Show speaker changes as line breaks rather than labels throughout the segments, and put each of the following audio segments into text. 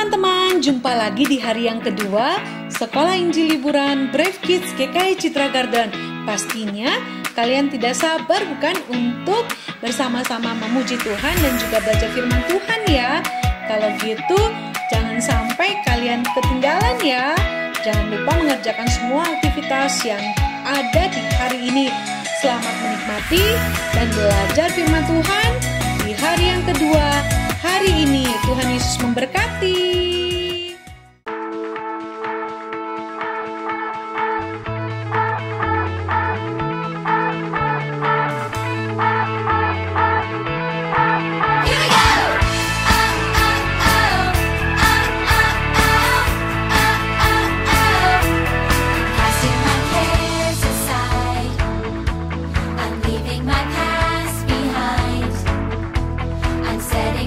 teman-teman, jumpa lagi di hari yang kedua Sekolah Injil Liburan Brave Kids GKI Citra Garden. Pastinya kalian tidak sabar bukan untuk bersama-sama memuji Tuhan dan juga belajar firman Tuhan ya. Kalau gitu jangan sampai kalian ketinggalan ya. Jangan lupa mengerjakan semua aktivitas yang ada di hari ini. Selamat menikmati dan belajar firman Tuhan di hari yang kedua hari ini. Tuhan Yesus memberkati.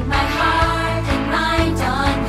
My heart and mind on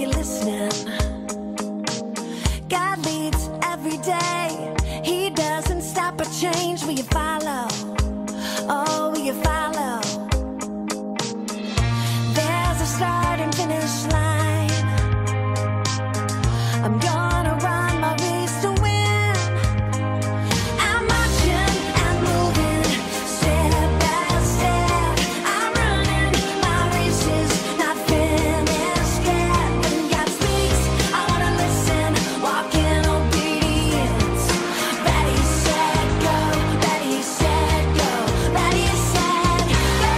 you listening? God leads every day. He doesn't stop or change. Will you follow? Oh, will you follow? There's a start and finish line. I'm gonna run my race to win. I'm marching and moving step by step. I'm running my races, not finished yet. When God speaks, I wanna listen, walk in obedience. Ready, set, go. Ready, set, go. Ready, set, go.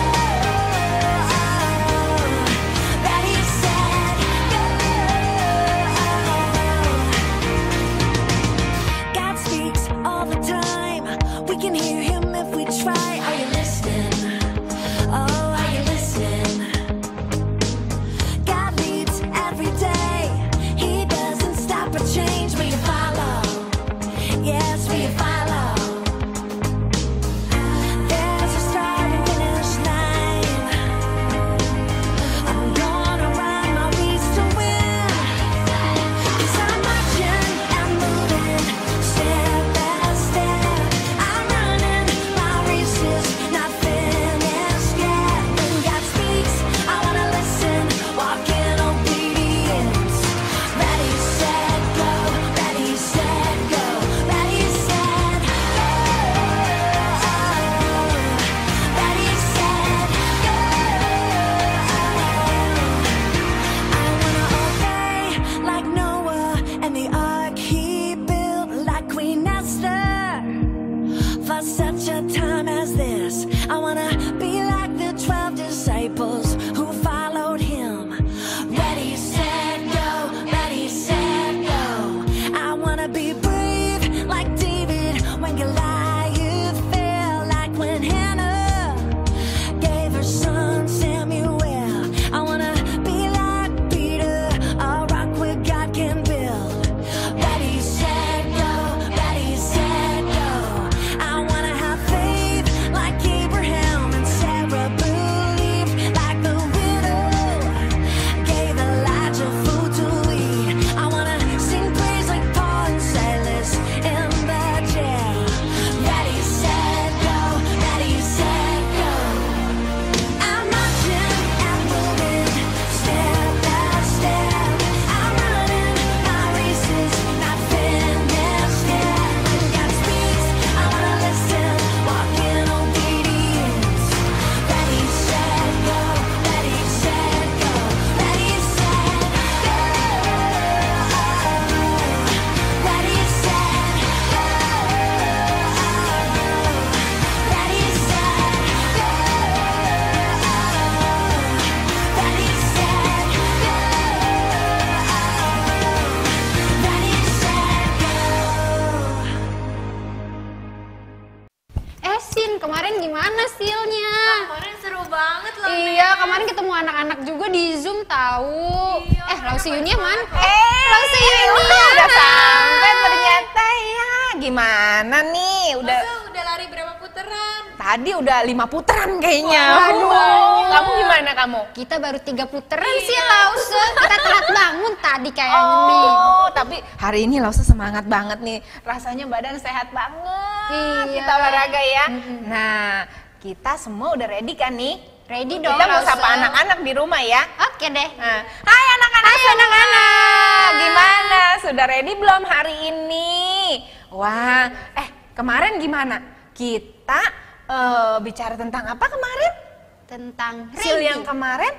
Ready, set, go. God speaks all the time. We can hear him if we try. Are you listening? Oh, are you listening? God leads every day. He doesn't stop or change. Will you follow? Yes, will you follow? There's a start and finish line. I'm gonna run my race to win. 'Cause I'm marching and moving step by step. I'm running my races, not finished yet. When God speaks, I wanna listen, walk in obedience. Ready, set, go. Ready, set, go. Ready, set, go. Ready, set, go. I wanna obey like Noah and the ark he built, like Queen Esther. For such a time as this, I wanna be like the 12 disciples who followed him. Ready, set, go. Ready, set, go. I wanna be brave like David when Goliath fell, like when Hannah gave her son Samuel. I wanna be like Peter, a rock where God can build. Ready, set, go. Ready, set, go. I wanna have faith like Abraham and Sarah believed, like the widow gave Elijah food to eat. I wanna sing praise like Paul and Silas in the jail. Ready, set, go. Ready, set, go. I'm marching and moving step by step. I'm running my races, not finished yet. When God speaks, I wanna listen, walk in obedience. Ready, set, go. Ready, set, go. Ready, set, go. Ready, set, go. Ready, set, go. Ready, set, go. Ready, set, go.
Sin, kemarin gimana Silnya?
Kemarin seru banget loh.
Iya, kemarin ketemu anak-anak juga di Zoom tahu.
Iya,
Lausi Yunia mana?
Lausi
Yunia
udah sampai ternyata ya. Gimana nih?
Udah lari berapa putaran?
Tadi udah 5 putaran kayaknya.
Waduh.
Kamu gimana kamu?
Kita baru 3 putaran sih Lause. Kita telat bangun tadi kayaknya nih.
Oh, tapi hari ini Lausa semangat banget nih. Rasanya badan sehat banget.
Iya.
Kita olahraga ya. Nah, kita semua udah ready kan nih?
Ready dong
Kita mau
Lause.
sapa anak-anak di rumah ya.
Oke deh.
Nah, hai anak-anak semua. Gimana? Sudah ready belum hari ini? Wah, kemarin gimana? Kita bicara tentang apa kemarin?
Tentang
Sil
ready.
yang kemarin?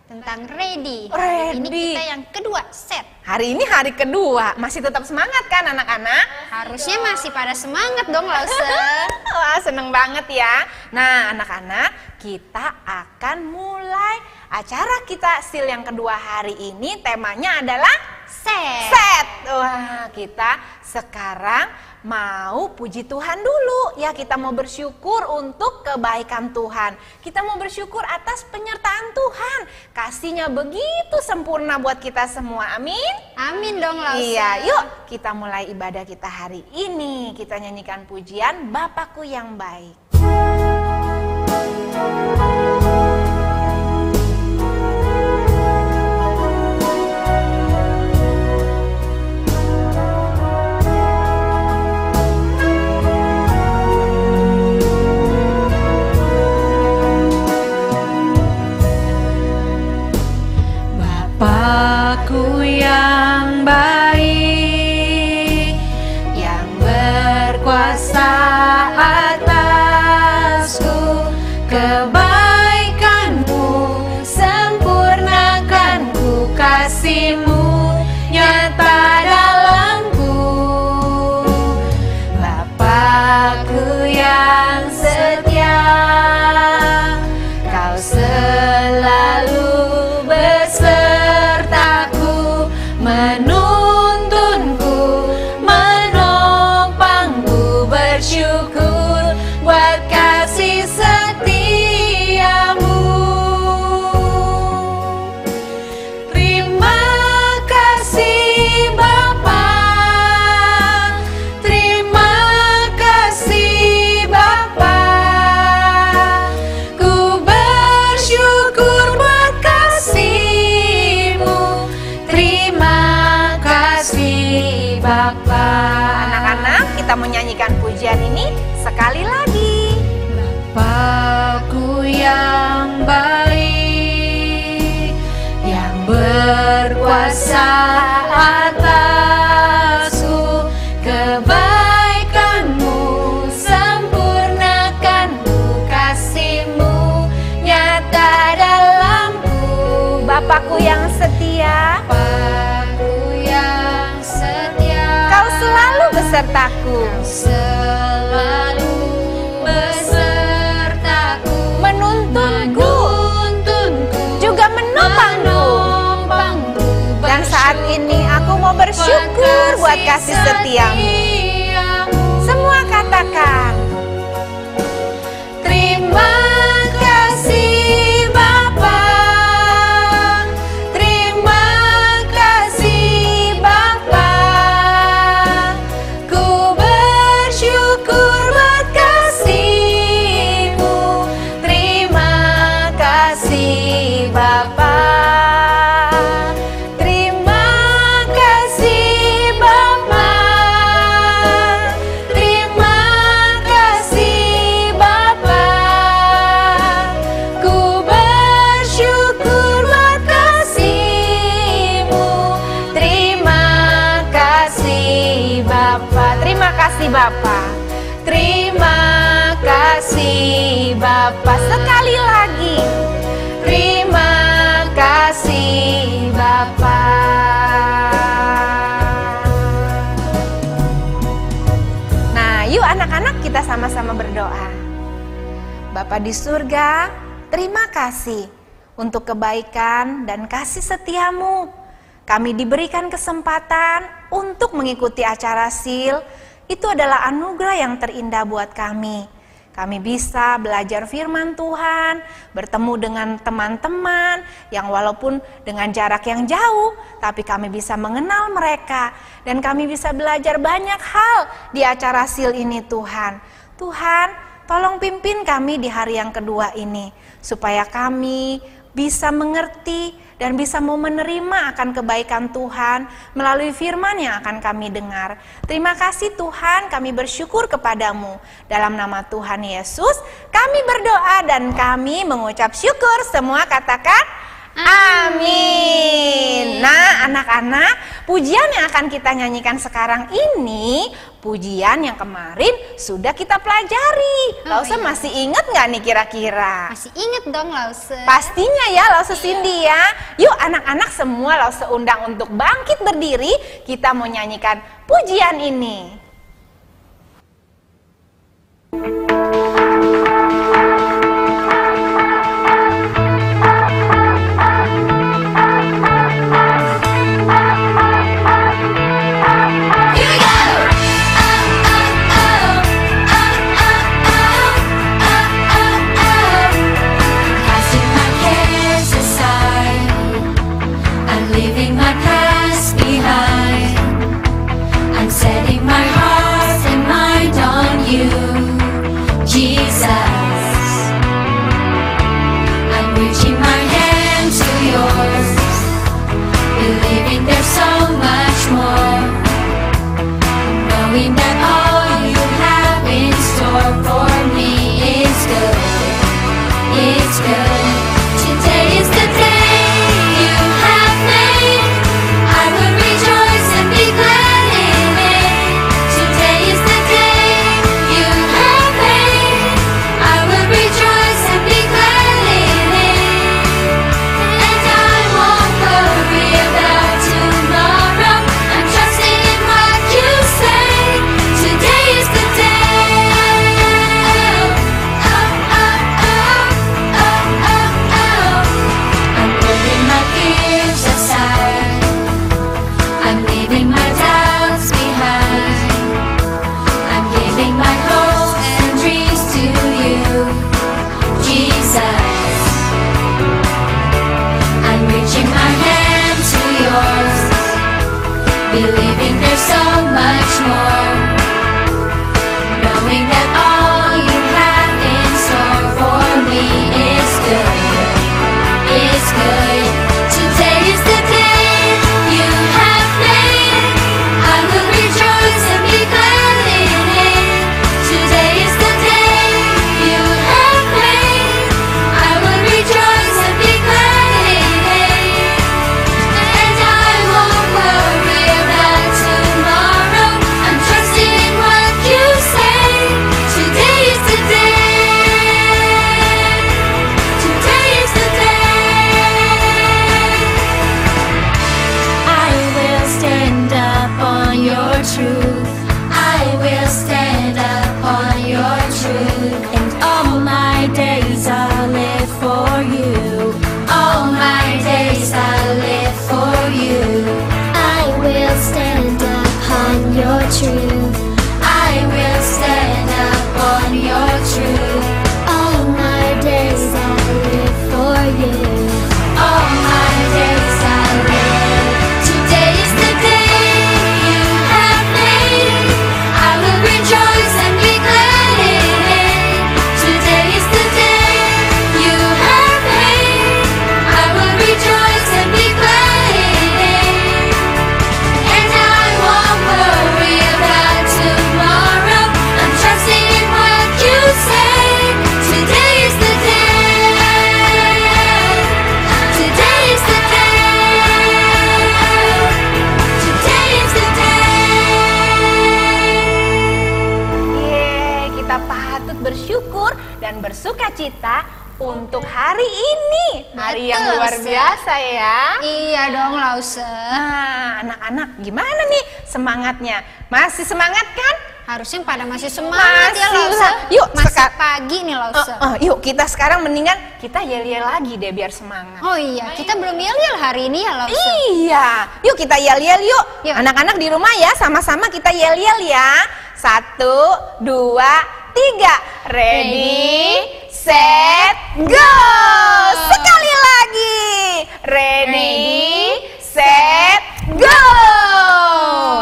Tentang ready.
Ready.
Ini kita yang kedua set.
Hari ini hari kedua. Masih tetap semangat kan anak-anak?
Harusnya masih pada semangat dong Lause.
Wah, seneng banget ya. Nah, anak-anak, kita akan mulai acara kita Sil yang kedua hari ini. Temanya adalah set. Wah, kita sekarang mau puji Tuhan dulu. Ya, kita mau bersyukur untuk kebaikan Tuhan. Kita mau bersyukur atas penyertaan Tuhan. Kasihnya begitu sempurna buat kita semua. Amin.
Amin dong Lause.
Iya, yuk kita mulai ibadah kita hari ini. Kita nyanyikan pujian Bapakku yang baik.
Bapakku yang baik, yang berkuasa atasku, kebaikanmu sempurnakan ku, kasihmu nyata dalamku. Bapakku yang setia, kau selalu besertaku, menuntunku, menopangku, bersyukur buat kasih setiamu. Terima kasih Bapa, terima kasih Bapa, ku bersyukur buat kasih-Mu. Terima kasih Bapa.
Anak-anak, kita menyanyikan pujian ini sekali lagi.
Bapakku yang baik, yang berkuasa atasku, kebaikanmu sempurnakan ku, kasihmu nyata dalamku.
Bapakku yang setia,
Bapakku yang setia,
kau selalu besertaku,
selalu besertaku,
menuntunku, juga menopangku. Dan saat ini aku mau bersyukur buat kasih setiamu. Semua katakan,
terima kasih Bapa, terima kasih Bapa, ku bersyukur buat kasih-Mu. Terima kasih Bapa, terima kasih Bapa, terima kasih Bapa, ku bersyukur buat kasih-Mu. Terima kasih Bapa, terima kasih Bapa, terima kasih Bapa. Sekali lagi, terima kasih Bapa.
nah yuk anak-anak kita sama-sama berdoa. Bapa di surga, terima kasih untuk kebaikan dan kasih setiamu. Kami diberikan kesempatan untuk mengikuti acara SIL. Itu adalah anugerah yang terindah buat kami. Kami bisa belajar firman Tuhan, bertemu dengan teman-teman yang walaupun dengan jarak yang jauh, tapi kami bisa mengenal mereka. Dan kami bisa belajar banyak hal di acara SIL ini Tuhan. Tuhan, tolong pimpin kami di hari yang kedua ini, supaya kami bisa mengerti dan bisa mau menerima akan kebaikan Tuhan melalui firman yang akan kami dengar. Terima kasih Tuhan, kami bersyukur kepadamu. Dalam nama Tuhan Yesus, kami berdoa dan kami mengucap syukur. Semua katakan amin. Nah anak-anak, pujian yang akan kita nyanyikan sekarang ini, pujian yang kemarin sudah kita pelajari. Lause masih ingat nggak nih kira-kira?
Masih inget dong Lause.
Pastinya ya Lause Cindy ya. Yuk anak-anak semua Lause undang untuk bangkit berdiri. Kita mau nyanyikan pujian ini.
Setting my heart and mind on you, Jesus. I'm reaching my hand to yours, believing there's so much more, knowing that all you have in store for me is good, it's good. Today is the day you have made. you. I will stand upon your truth. I will stand upon your truth. All my days I live for you. All my days I live. Today is the day you have made. I will rejoice and be glad in it. Today is the day you have made. I will rejoice and be glad in it. And I won't worry about tomorrow. I'm trusting in what you say. Today is the day. Today is the day. Today is the day.
Kita patut bersyukur dan bersukacita untuk hari ini. Hari yang
Betul,
luar
Lause.
biasa ya.
Iya dong, Lause.
Nah, anak-anak gimana nih semangatnya? Masih semangat kan?
Harusnya pada masih semangat ya,
Masih
Lause.
lah. Yuk,
masih pagi nih, Lause.
Yuk kita sekarang mendingan kita yel-yel lagi deh biar semangat.
Oh iya, kita belum yel-yel hari ini ya, Lause.
Iya, yuk kita yel-yel yuk.
Yuk.
Anak-anak di rumah ya, sama-sama kita yel-yel ya. 1, 2, 3. Ready, set, go. Sekali lagi. Ready, set, go.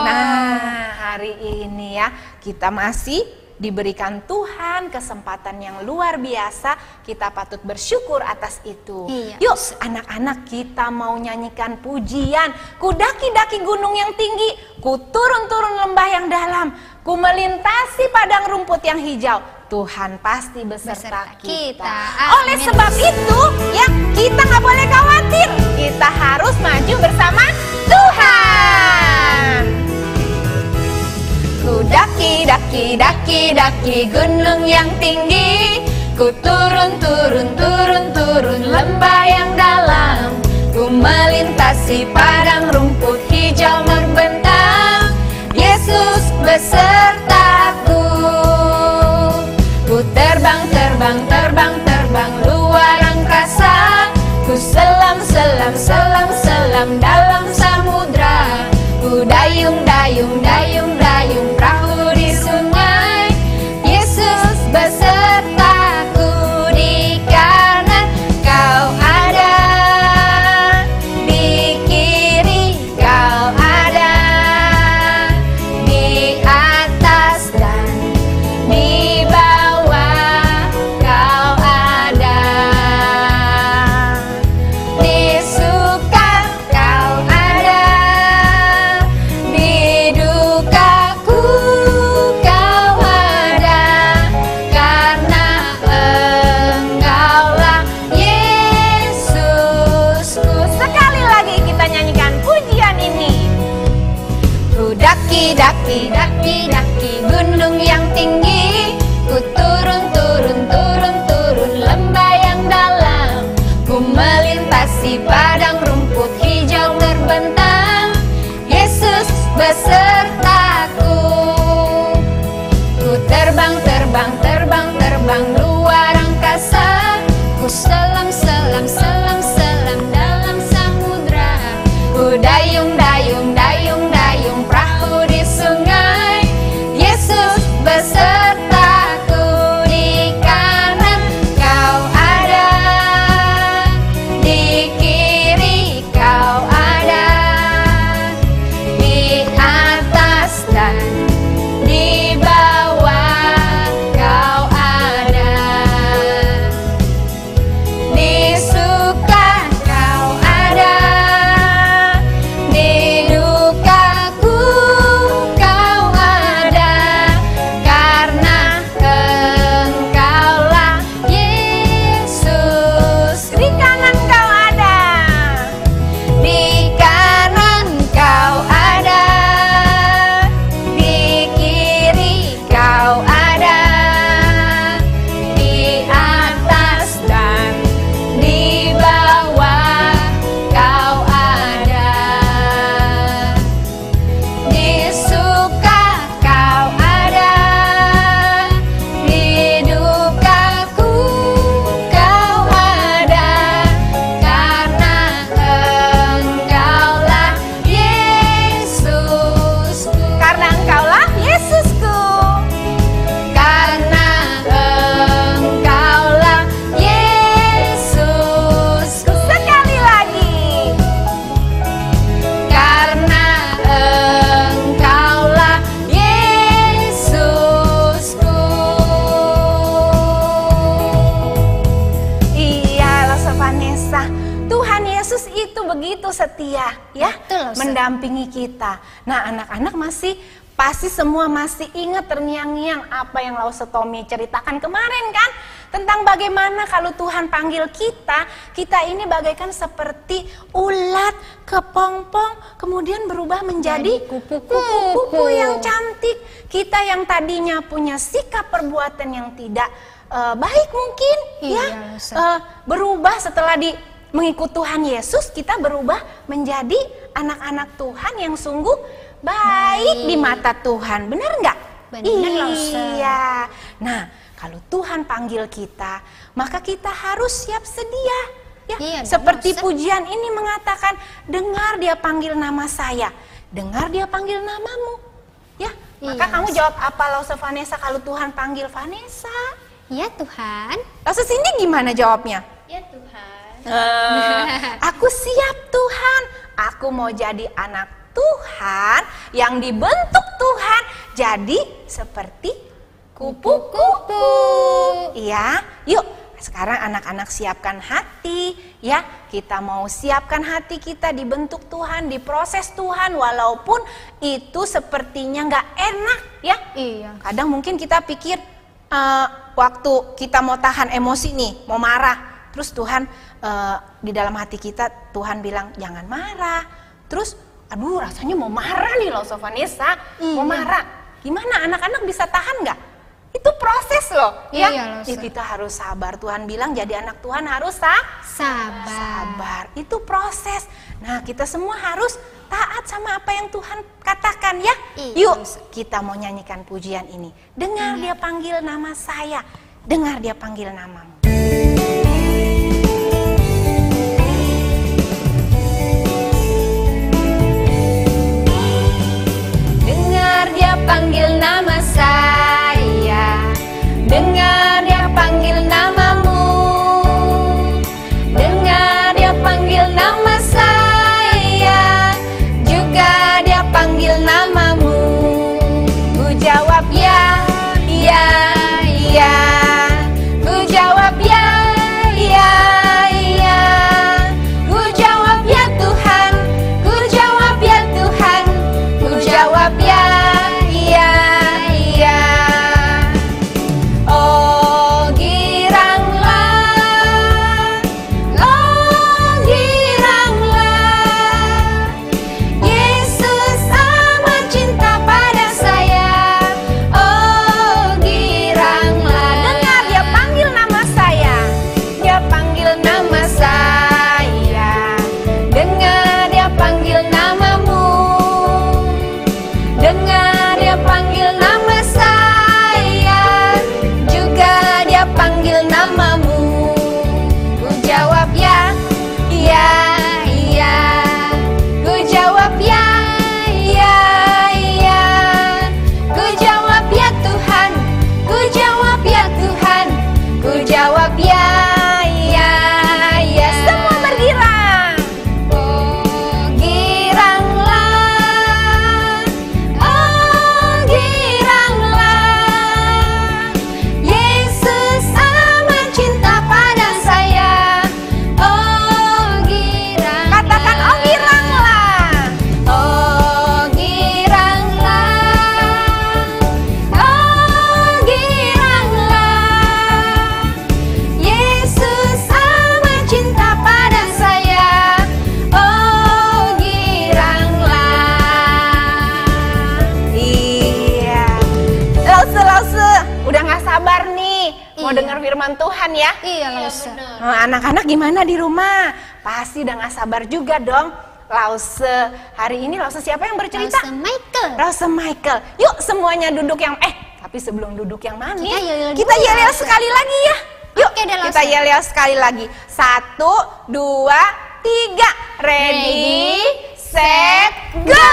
Nah, hari ini ya kita masih diberikan Tuhan kesempatan yang luar biasa. Kita patut bersyukur atas itu.
Iya.
Yuk anak-anak, kita mau nyanyikan pujian. Ku daki-daki gunung yang tinggi, ku turun-turun lembah yang dalam, ku melintasi padang rumput yang hijau. Tuhan pasti beserta kita. Oleh
Amin.
sebab itu ya, kita nggak boleh khawatir. Kita harus maju bersama Tuhan. Ku daki gunung yang tinggi, ku turun lembah yang dalam, ku melintasi padang rumput hijau membentang. Yesus besertaku. Ku terbang luar angkasa, ku selam dalam samudra, ku dayung perahu di sungai. Yesus besertaku, di kanan kau ada, di kiri kau ada, di atas dan di bawah kau ada, di suka kau ada, di dukaku kau ada, karena Engkaulah Yesusku. Sekali lagi kita nyanyikan pujian ini. Ku daki gunung yang tinggi, ku turun lembah yang dalam, ku melintasi padang rumput hijau membentang. Yesus besertaku. Ku terbang luar angkasa, ku selam dalam samudra, ku dayung perahu di sungai. Yesus besertaku, di kanan kau ada, di kiri kau ada, di atas dan di bawah kau ada, di suka kau ada, ya,
Betul, Ustaz.
mendampingi kita. Nah, anak-anak pasti semua masih ingat terngiang-ngiang apa yang Lause Tommy ceritakan kemarin kan? Tentang bagaimana kalau Tuhan panggil kita ini bagaikan seperti ulat, kepompong, kemudian berubah menjadi kupu-kupu yang cantik. Kita yang tadinya punya sikap perbuatan yang tidak baik mungkin,
Iya,
berubah setelah mengikut Tuhan Yesus, kita berubah menjadi anak-anak Tuhan yang sungguh baik di mata Tuhan. Benar nggak?
Benar,
iya. Nah, kalau Tuhan panggil kita, maka kita harus siap sedia. Ya,
Iya,
seperti
benar,
pujian ini mengatakan, dengar dia panggil nama saya, dengar dia panggil namamu. Ya, maka
Iya,
kamu jawab apa Lause Vanessa kalau Tuhan panggil Vanessa?
Ya Tuhan.
Lause Cindy gimana jawabnya?
Ya Tuhan.
Aku siap Tuhan, aku mau jadi anak Tuhan yang dibentuk Tuhan jadi seperti kupu-kupu. Iya, yuk sekarang anak-anak siapkan hati ya. Kita mau siapkan hati kita dibentuk Tuhan, diproses Tuhan walaupun itu sepertinya nggak enak ya.
Iya.
Kadang mungkin kita pikir waktu kita mau tahan emosi nih, mau marah, terus Tuhan di dalam hati kita Tuhan bilang jangan marah. Terus aduh rasanya mau marah nih Lause Vanessa, mau marah. Gimana anak-anak bisa tahan nggak? Itu proses loh ya.
Iya,
Kita harus sabar. Tuhan bilang jadi anak Tuhan harus sabar. Itu proses. Nah kita semua harus taat sama apa yang Tuhan katakan ya.
Iya,
Yuk kita mau nyanyikan pujian ini. Dengar dia panggil nama saya, dengar dia panggil namamu. Dengar dia panggil nama saya, dengar dia panggil namamu, dengar dia panggil nama saya, juga dia panggil namamu. Ku jawab ya, ya, ya. Ku jawab ya, ya, ya. Ku jawab ya Tuhan, ku jawab ya Tuhan, ku jawab ya, ya, ya. Oh giranglah, Yesus amat cinta pada saya. Oh giranglah, dengar dia panggil nama saya, dia panggil nama saya, dengar dia panggil namamu, dengar dia panggil nama saya, juga dia panggil namamu. Ku jawab ya, ya, ya. Ku jawab ya, ya, ya. Ku jawab ya Tuhan, ku jawab ya Tuhan, ku jawab ya, ya, ya. Semua bergirang. Oh giranglah, Yesus amat cinta pada saya. Oh girang, katakan oh giranglah, oh giranglah, Yesus amat cinta pada saya. Oh giranglah. Iya. Lause, udah gak sabar nih mau
Iya.
dengar firman Tuhan ya.
Iya Lause.
Nah, anak-anak gimana di rumah? Pasti udah gak sabar juga dong. Lause, hari ini Lause siapa yang bercerita?
Lause Michael.
Lause Michael. Yuk semuanya duduk yang tapi sebelum duduk yang manis,
Kita yel-yel
kita
dulu,
yel-yel
Lause.
sekali lagi ya. Yuk
Oke deh, Lause.
kita yel-yel sekali lagi. 1, 2, 3. Ready, set, go.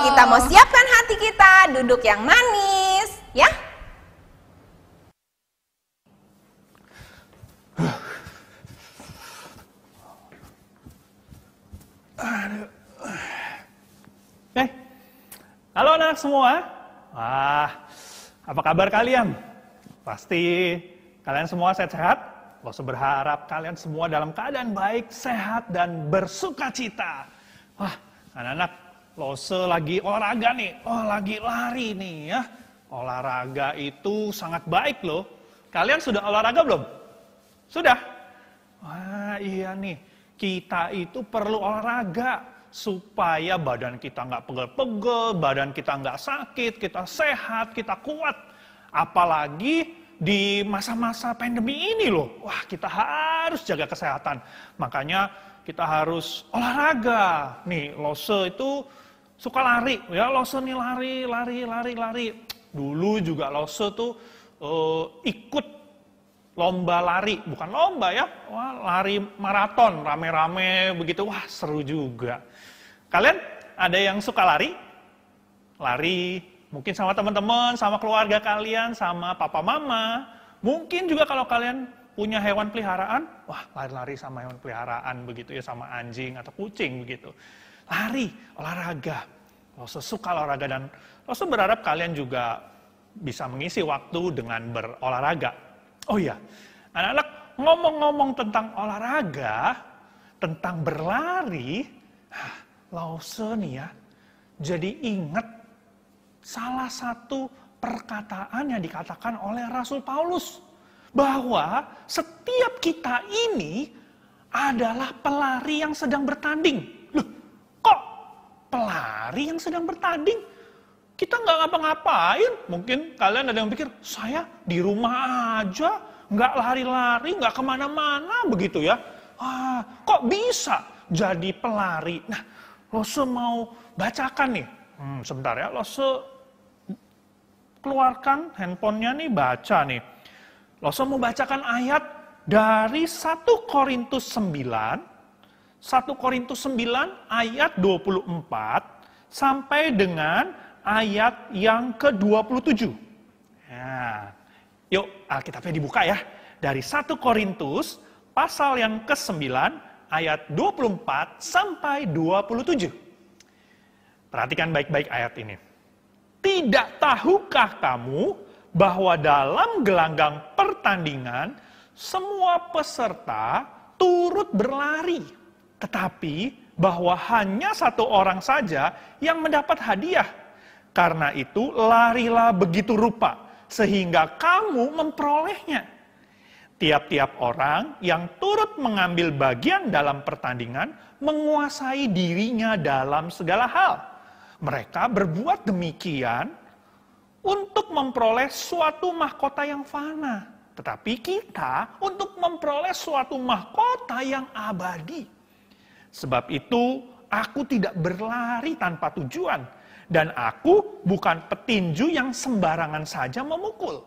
Kita mau siapkan hati kita duduk yang manis ya.
Halo anak semua. Wah, apa kabar kalian? Pasti kalian semua sehat-sehat? Lose berharap kalian semua dalam keadaan baik, sehat, dan bersuka cita. Wah, anak-anak, Lose lagi olahraga nih. Oh, lagi lari nih ya. Olahraga itu sangat baik loh. Kalian sudah olahraga belum? Sudah? Wah, iya nih. Kita itu perlu olahraga supaya badan kita nggak pegel-pegel, badan kita nggak sakit, kita sehat, kita kuat. Apalagi di masa-masa pandemi ini loh, wah kita harus jaga kesehatan. Makanya kita harus olahraga. Nih, Lose itu suka lari, ya Lose nih lari. Dulu juga Lose tuh ikut lomba lari, bukan lomba ya, wah lari maraton, rame-rame begitu, wah seru juga. Kalian ada yang suka lari? Lari. Mungkin sama teman-teman, sama keluarga kalian, sama papa mama. Mungkin juga kalau kalian punya hewan peliharaan, wah lari-lari sama hewan peliharaan begitu ya, sama anjing atau kucing begitu. Lari, olahraga. Lose suka olahraga dan Lose berharap kalian juga bisa mengisi waktu dengan berolahraga. Oh iya, anak-anak, ngomong-ngomong tentang olahraga, tentang berlari, Lose nih ya, jadi ingat salah satu perkataan yang dikatakan oleh Rasul Paulus. Bahwa setiap kita ini adalah pelari yang sedang bertanding. Loh, kok pelari yang sedang bertanding? Kita nggak ngapa-ngapain. Mungkin kalian ada yang pikir, saya di rumah aja, nggak lari-lari, nggak kemana-mana begitu ya. Kok bisa jadi pelari? Nah, Lose mau bacakan nih. Sebentar ya, Lose keluarkan handphonenya nih, baca nih. Lose mau bacakan ayat dari 1 Korintus 9 ayat 24 sampai dengan ayat yang ke-27. Nah, yuk Alkitabnya dibuka ya. Dari 1 Korintus pasal yang ke-9 ayat 24 sampai 27. Perhatikan baik-baik ayat ini. Tidak tahukah kamu bahwa dalam gelanggang pertandingan semua peserta turut berlari, tetapi bahwa hanya satu orang saja yang mendapat hadiah. Karena itu larilah begitu rupa sehingga kamu memperolehnya. Tiap-tiap orang yang turut mengambil bagian dalam pertandingan menguasai dirinya dalam segala hal. Mereka berbuat demikian untuk memperoleh suatu mahkota yang fana. Tetapi kita untuk memperoleh suatu mahkota yang abadi. Sebab itu aku tidak berlari tanpa tujuan. Dan aku bukan petinju yang sembarangan saja memukul.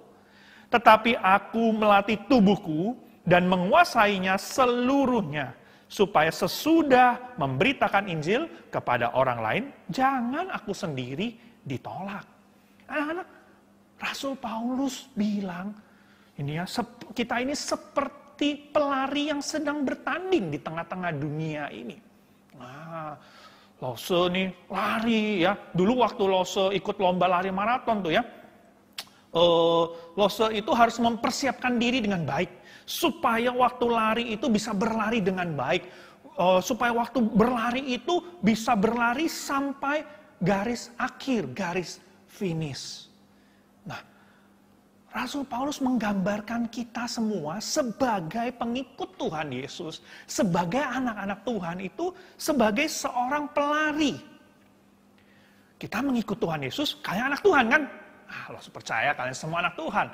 Tetapi aku melatih tubuhku dan menguasainya seluruhnya. Supaya sesudah memberitakan Injil kepada orang lain, jangan aku sendiri ditolak. Anak-anak, Rasul Paulus bilang, ini ya, kita ini seperti pelari yang sedang bertanding di tengah-tengah dunia ini. Nah, Lose nih lari ya. Dulu waktu Lose ikut lomba lari maraton tuh ya, Lose itu harus mempersiapkan diri dengan baik. Supaya waktu lari itu bisa berlari dengan baik. Supaya waktu berlari itu bisa berlari sampai garis akhir, garis finish. Nah, Rasul Paulus menggambarkan kita semua sebagai pengikut Tuhan Yesus. Sebagai anak-anak Tuhan itu sebagai seorang pelari. Kita mengikut Tuhan Yesus kayak anak Tuhan kan? Lose percaya kalian semua anak Tuhan.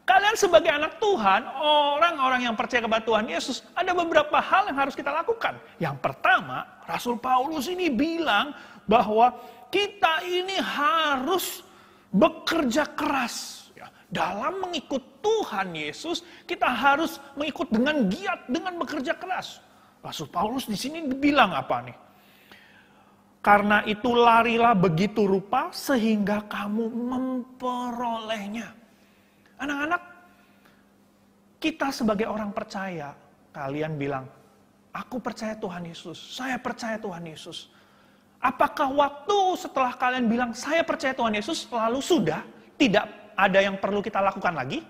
Kalian sebagai anak Tuhan, orang-orang yang percaya kepada Tuhan Yesus, ada beberapa hal yang harus kita lakukan. Yang pertama, Rasul Paulus ini bilang bahwa kita ini harus bekerja keras. Ya, dalam mengikut Tuhan Yesus, kita harus mengikut dengan giat, dengan bekerja keras. Rasul Paulus di sini bilang apa nih? Karena itu larilah begitu rupa sehingga kamu memperolehnya. Anak-anak, kita sebagai orang percaya, kalian bilang, aku percaya Tuhan Yesus, saya percaya Tuhan Yesus. Apakah waktu setelah kalian bilang, saya percaya Tuhan Yesus, lalu sudah, tidak ada yang perlu kita lakukan lagi?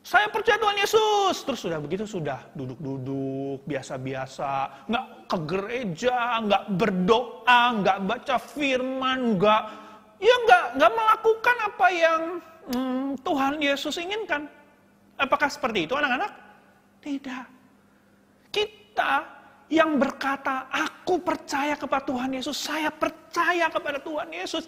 Saya percaya Tuhan Yesus. Terus sudah begitu sudah duduk-duduk, biasa-biasa. Nggak ke gereja, nggak berdoa, nggak baca firman, nggak melakukan apa yang Tuhan Yesus inginkan. Apakah seperti itu anak-anak? Tidak. Kita yang berkata, aku percaya kepada Tuhan Yesus, saya percaya kepada Tuhan Yesus.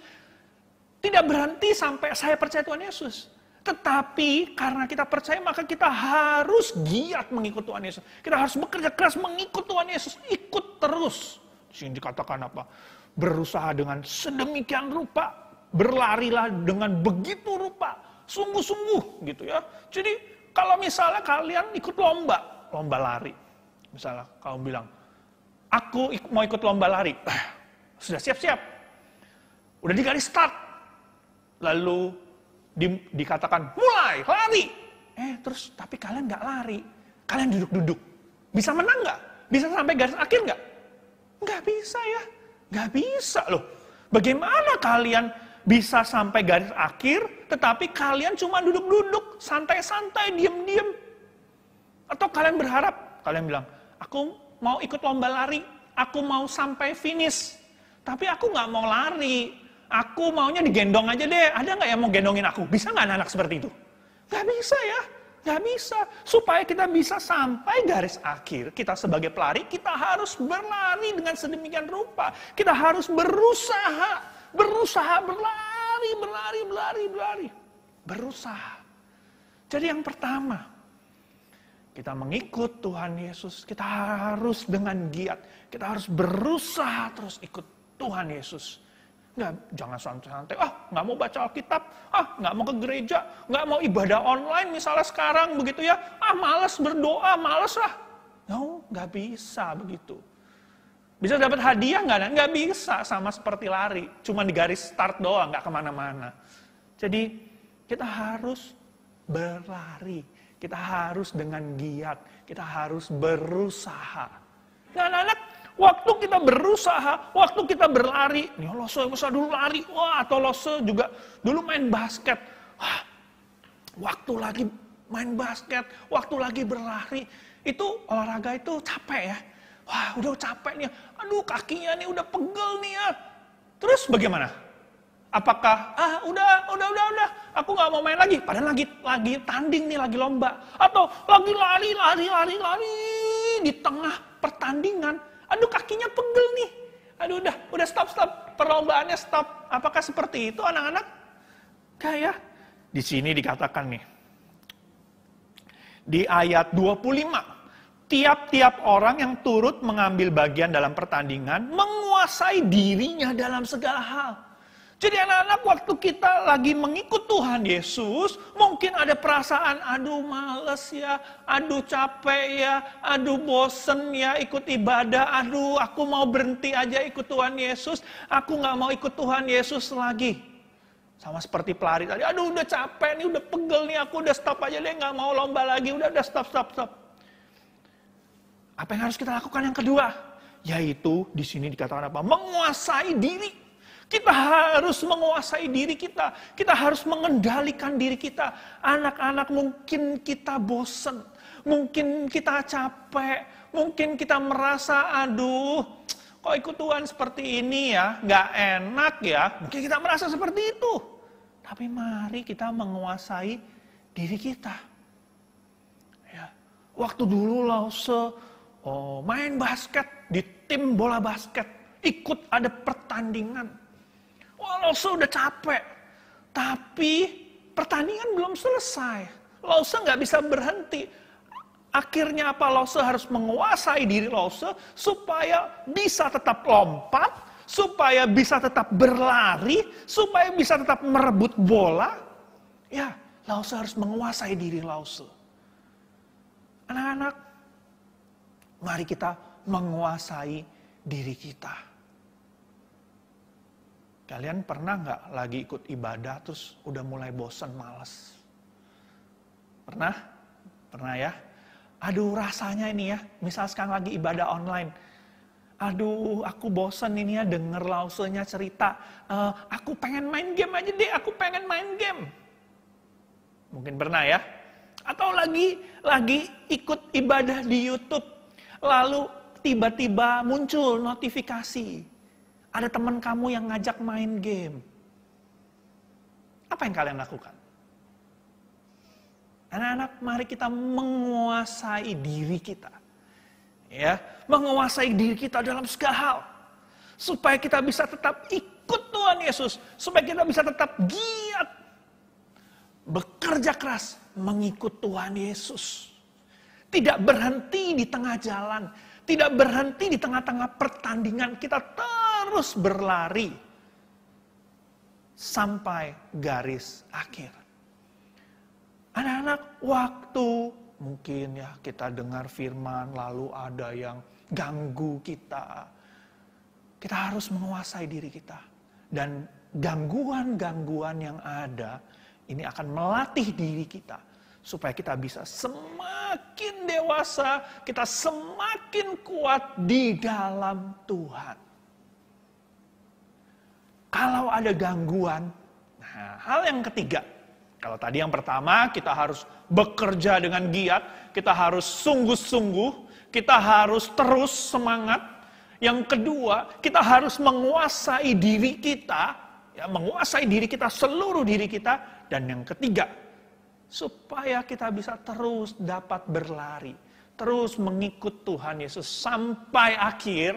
Tidak berhenti sampai saya percaya Tuhan Yesus. Tetapi karena kita percaya, maka kita harus giat mengikut Tuhan Yesus. Kita harus bekerja keras mengikut Tuhan Yesus. Ikut terus. Di sini dikatakan apa? Berusaha dengan sedemikian rupa. Berlarilah dengan begitu rupa. Sungguh-sungguh gitu ya. Jadi kalau misalnya kalian ikut lomba lari. Misalnya kamu bilang, aku mau ikut lomba lari. Sudah siap-siap. Udah di garis start. Lalu dikatakan, mulai, lari. Terus tapi kalian nggak lari. Kalian duduk-duduk. Bisa menang nggak? Bisa sampai garis akhir nggak? Nggak bisa ya. Nggak bisa loh. Bagaimana kalian bisa sampai garis akhir, tetapi kalian cuma duduk-duduk, santai-santai, diem-diem. Atau kalian berharap, kalian bilang, aku mau ikut lomba lari, aku mau sampai finish. Tapi aku nggak mau lari, aku maunya digendong aja deh. Ada nggak yang mau gendongin aku? Bisa nggak anak-anak seperti itu? Nggak bisa ya, nggak bisa. Supaya kita bisa sampai garis akhir, kita sebagai pelari, kita harus berlari dengan sedemikian rupa. Kita harus berusaha berlari. Berusaha. Jadi yang pertama, kita mengikut Tuhan Yesus, kita harus dengan giat. Kita harus berusaha terus ikut Tuhan Yesus. Jangan santai-santai, nggak mau baca Alkitab, nggak mau ke gereja, nggak mau ibadah online misalnya sekarang begitu ya, malas berdoa, malas lah. No, nggak bisa begitu. Bisa dapat hadiah nggak? Nggak bisa, sama seperti lari. Cuma di garis start doang, nggak kemana-mana. Jadi kita harus berlari. Kita harus dengan giat. Kita harus berusaha. Nah, anak-anak, waktu kita berusaha, waktu kita berlari. Nih, Lose dulu lari. Atau Lose juga dulu main basket. Waktu lagi main basket, waktu lagi berlari. Itu olahraga itu capek ya. Udah capek nih, aduh kakinya nih udah pegel nih ya. Terus bagaimana? Apakah, udah, aku nggak mau main lagi. Padahal lagi tanding nih, lagi lomba. Atau lagi lari, di tengah pertandingan. Aduh kakinya pegel nih. Aduh udah stop, perlombaannya stop. Apakah seperti itu anak-anak? Kayak, di sini dikatakan nih. Di ayat 25. Tiap-tiap orang yang turut mengambil bagian dalam pertandingan menguasai dirinya dalam segala hal. Jadi anak-anak, waktu kita lagi mengikut Tuhan Yesus, mungkin ada perasaan, aduh males ya, aduh capek ya, aduh bosen ya ikut ibadah, aduh aku mau berhenti aja ikut Tuhan Yesus, aku gak mau ikut Tuhan Yesus lagi. Sama seperti pelari tadi, aduh udah capek nih, udah pegel nih, aku udah stop aja deh, gak mau lomba lagi, udah stop. Apa yang harus kita lakukan yang kedua? Yaitu di sini dikatakan apa? Menguasai diri. Kita harus menguasai diri kita. Kita harus mengendalikan diri kita. Anak-anak, mungkin kita bosen. Mungkin kita capek. Mungkin kita merasa, aduh, kok ikut Tuhan seperti ini ya? Gak enak ya? Mungkin kita merasa seperti itu. Tapi mari kita menguasai diri kita. Ya. Waktu dulu Lause main basket di tim bola basket, ikut ada pertandingan. Lause udah capek, tapi pertandingan belum selesai. Lause nggak bisa berhenti. Akhirnya apa? Lause harus menguasai diri Lause supaya bisa tetap lompat, supaya bisa tetap berlari, supaya bisa tetap merebut bola. Ya, Lause harus menguasai diri Lause. Anak-anak, mari kita menguasai diri kita. Kalian pernah nggak lagi ikut ibadah terus udah mulai bosan, malas? Pernah? Pernah ya? Aduh rasanya ini ya, misal sekarang lagi ibadah online. Aduh aku bosan ini ya denger Lausenya cerita. Aku pengen main game aja deh, aku pengen main game. Mungkin pernah ya? Atau lagi ikut ibadah di YouTube, lalu tiba-tiba muncul notifikasi. Ada teman kamu yang ngajak main game. Apa yang kalian lakukan? Anak-anak, mari kita menguasai diri kita. Ya, menguasai diri kita dalam segala hal. Supaya kita bisa tetap ikut Tuhan Yesus. Supaya kita bisa tetap giat. Bekerja keras mengikut Tuhan Yesus. Tidak berhenti di tengah jalan. Tidak berhenti di tengah-tengah pertandingan. Kita terus berlari. Sampai garis akhir. Anak-anak, waktu mungkin ya kita dengar firman lalu ada yang ganggu kita. Kita harus menguasai diri kita. Dan gangguan-gangguan yang ada ini akan melatih diri kita. Supaya kita bisa semakin dewasa, kita semakin kuat di dalam Tuhan. Kalau ada gangguan, nah hal yang ketiga. Kalau tadi yang pertama, kita harus bekerja dengan giat, kita harus sungguh-sungguh, kita harus terus semangat. Yang kedua, kita harus menguasai diri kita, ya, menguasai diri kita, seluruh diri kita. Dan yang ketiga, supaya kita bisa terus dapat berlari, terus mengikut Tuhan Yesus sampai akhir.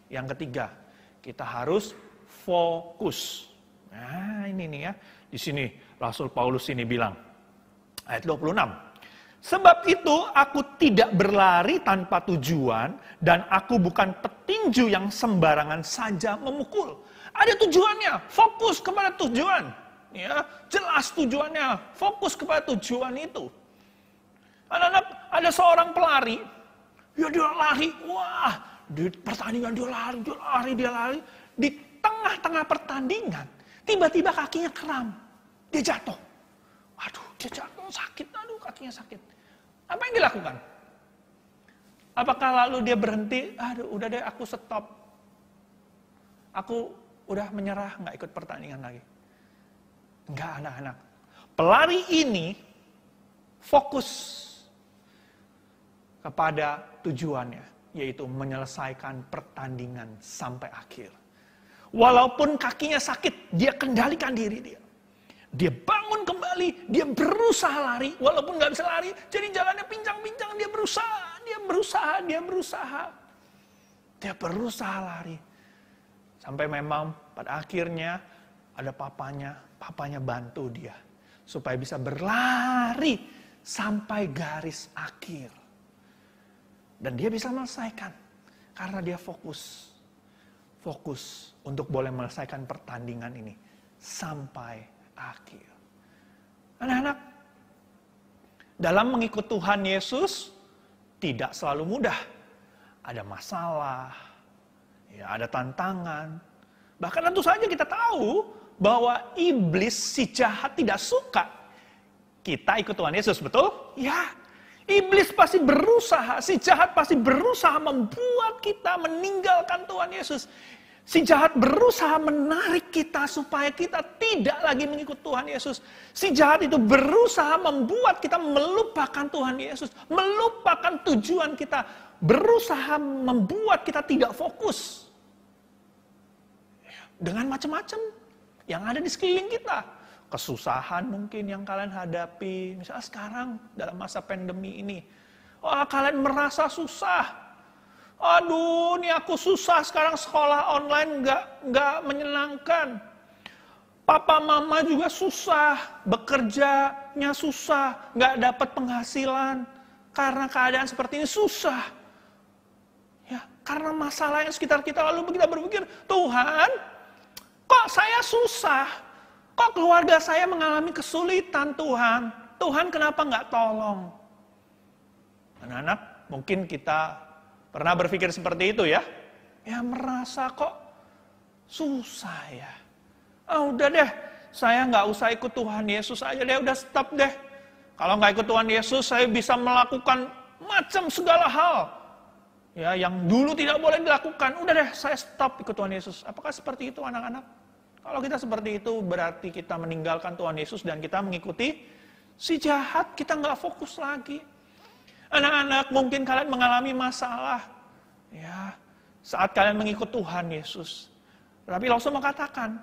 Yang ketiga, kita harus fokus. Nah, ini nih ya. Di sini Rasul Paulus ini bilang, ayat 26. Sebab itu aku tidak berlari tanpa tujuan dan aku bukan petinju yang sembarangan saja memukul. Ada tujuannya, fokus kepada tujuan. Ya, jelas tujuannya, fokus kepada tujuan itu. Anak-anak, ada seorang pelari, ya dia lari, wah, di pertandingan dia lari. Di tengah-tengah pertandingan, tiba-tiba kakinya kram. Dia jatuh. Aduh, dia jatuh sakit. Aduh, kakinya sakit. Apa yang dilakukan? Apakah lalu dia berhenti? Aduh, udah deh aku stop. Aku udah menyerah, gak ikut pertandingan lagi. Enggak, anak-anak. Pelari ini fokus kepada tujuannya. Yaitu menyelesaikan pertandingan sampai akhir. Walaupun kakinya sakit, dia kendalikan diri dia. Dia bangun kembali, dia berusaha lari, walaupun gak bisa lari, jadi jalannya pincang-pincang, dia berusaha lari. Sampai memang pada akhirnya ada papanya bantu dia, supaya bisa berlari sampai garis akhir. Dan dia bisa menyelesaikan, karena dia fokus untuk boleh menyelesaikan pertandingan ini sampai akhir. Anak-anak, dalam mengikut Tuhan Yesus tidak selalu mudah. Ada masalah, ya, ada tantangan. Bahkan tentu saja kita tahu bahwa iblis si jahat tidak suka kita ikut Tuhan Yesus, betul? Ya, iblis pasti berusaha, si jahat pasti berusaha membuat kita meninggalkan Tuhan Yesus. Si jahat berusaha menarik kita supaya kita tidak lagi mengikut Tuhan Yesus. Si jahat itu berusaha membuat kita melupakan Tuhan Yesus. Melupakan tujuan kita. Berusaha membuat kita tidak fokus. Dengan macam-macam yang ada di sekeliling kita. Kesusahan mungkin yang kalian hadapi. Misalnya sekarang dalam masa pandemi ini. Wah, kalian merasa susah. Aduh, ini aku susah sekarang sekolah online nggak menyenangkan. Papa mama juga susah, bekerjanya susah, nggak dapat penghasilan. Karena keadaan seperti ini susah. Ya, karena masalah yang sekitar kita, lalu kita berpikir, Tuhan, kok saya susah? Kok keluarga saya mengalami kesulitan, Tuhan? Tuhan kenapa nggak tolong? Anak-anak, mungkin kita pernah berpikir seperti itu ya? Ya merasa kok susah ya. Udah deh, saya nggak usah ikut Tuhan Yesus aja deh, udah stop deh. Kalau nggak ikut Tuhan Yesus, saya bisa melakukan macam segala hal. Ya, yang dulu tidak boleh dilakukan. Udah deh, saya stop ikut Tuhan Yesus. Apakah seperti itu anak-anak? Kalau kita seperti itu, berarti kita meninggalkan Tuhan Yesus dan kita mengikuti Si jahat kita nggak fokus lagi. Anak-anak, mungkin kalian mengalami masalah. Ya, saat kalian mengikut Tuhan Yesus. Tapi Lause mau katakan,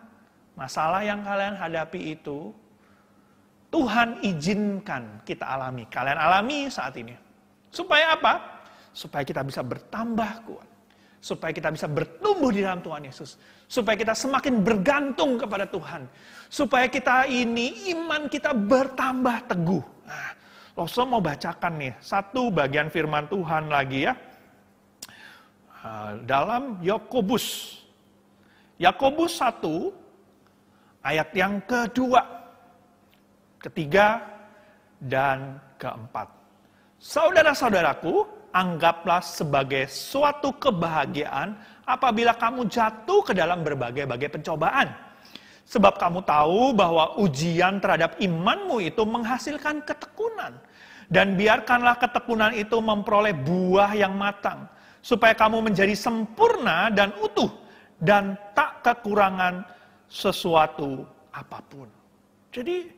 masalah yang kalian hadapi itu, Tuhan izinkan kita alami. Kalian alami saat ini. Supaya apa? Supaya kita bisa bertambah kuat. Supaya kita bisa bertumbuh di dalam Tuhan Yesus. Supaya kita semakin bergantung kepada Tuhan. Supaya kita ini, iman kita bertambah teguh. Nah, Lause mau bacakan nih, satu bagian firman Tuhan lagi ya. Dalam Yakobus. Yakobus 1, ayat yang kedua, ketiga, dan keempat. Saudara-saudaraku, anggaplah sebagai suatu kebahagiaan apabila kamu jatuh ke dalam berbagai-bagai pencobaan. Sebab kamu tahu bahwa ujian terhadap imanmu itu menghasilkan ketekunan. Dan biarkanlah ketekunan itu memperoleh buah yang matang. Supaya kamu menjadi sempurna dan utuh. Dan tak kekurangan sesuatu apapun. Jadi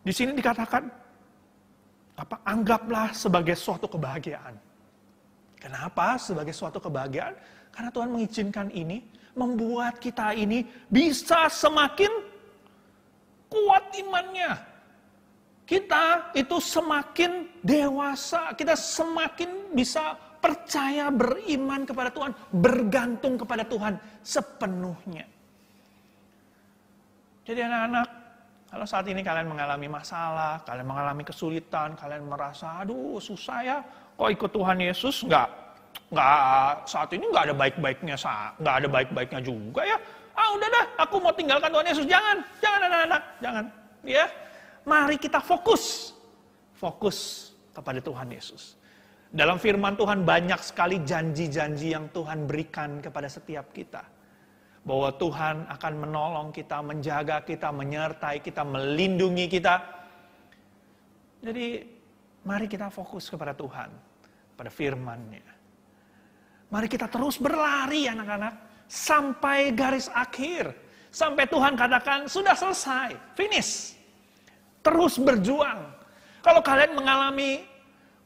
di sini dikatakan, anggaplah sebagai suatu kebahagiaan. Kenapa sebagai suatu kebahagiaan? Karena Tuhan mengizinkan ini, membuat kita ini bisa semakin kuat imannya. Kita itu semakin dewasa, kita semakin bisa percaya beriman kepada Tuhan, bergantung kepada Tuhan sepenuhnya. Jadi anak-anak, kalau saat ini kalian mengalami masalah, kalian mengalami kesulitan, kalian merasa, aduh susah ya, kok ikut Tuhan Yesus nggak saat ini nggak ada baik-baiknya, nggak ada baik-baiknya juga ya. Udah dah, aku mau tinggalkan Tuhan Yesus. Jangan anak-anak, jangan. Ya, mari kita fokus kepada Tuhan Yesus. Dalam firman Tuhan banyak sekali janji-janji yang Tuhan berikan kepada setiap kita. Bahwa Tuhan akan menolong kita, menjaga kita, menyertai kita, melindungi kita. Jadi mari kita fokus kepada Tuhan, pada firman-Nya. Mari kita terus berlari anak-anak, sampai garis akhir. Sampai Tuhan katakan, sudah selesai, finish. Terus berjuang. Kalau kalian mengalami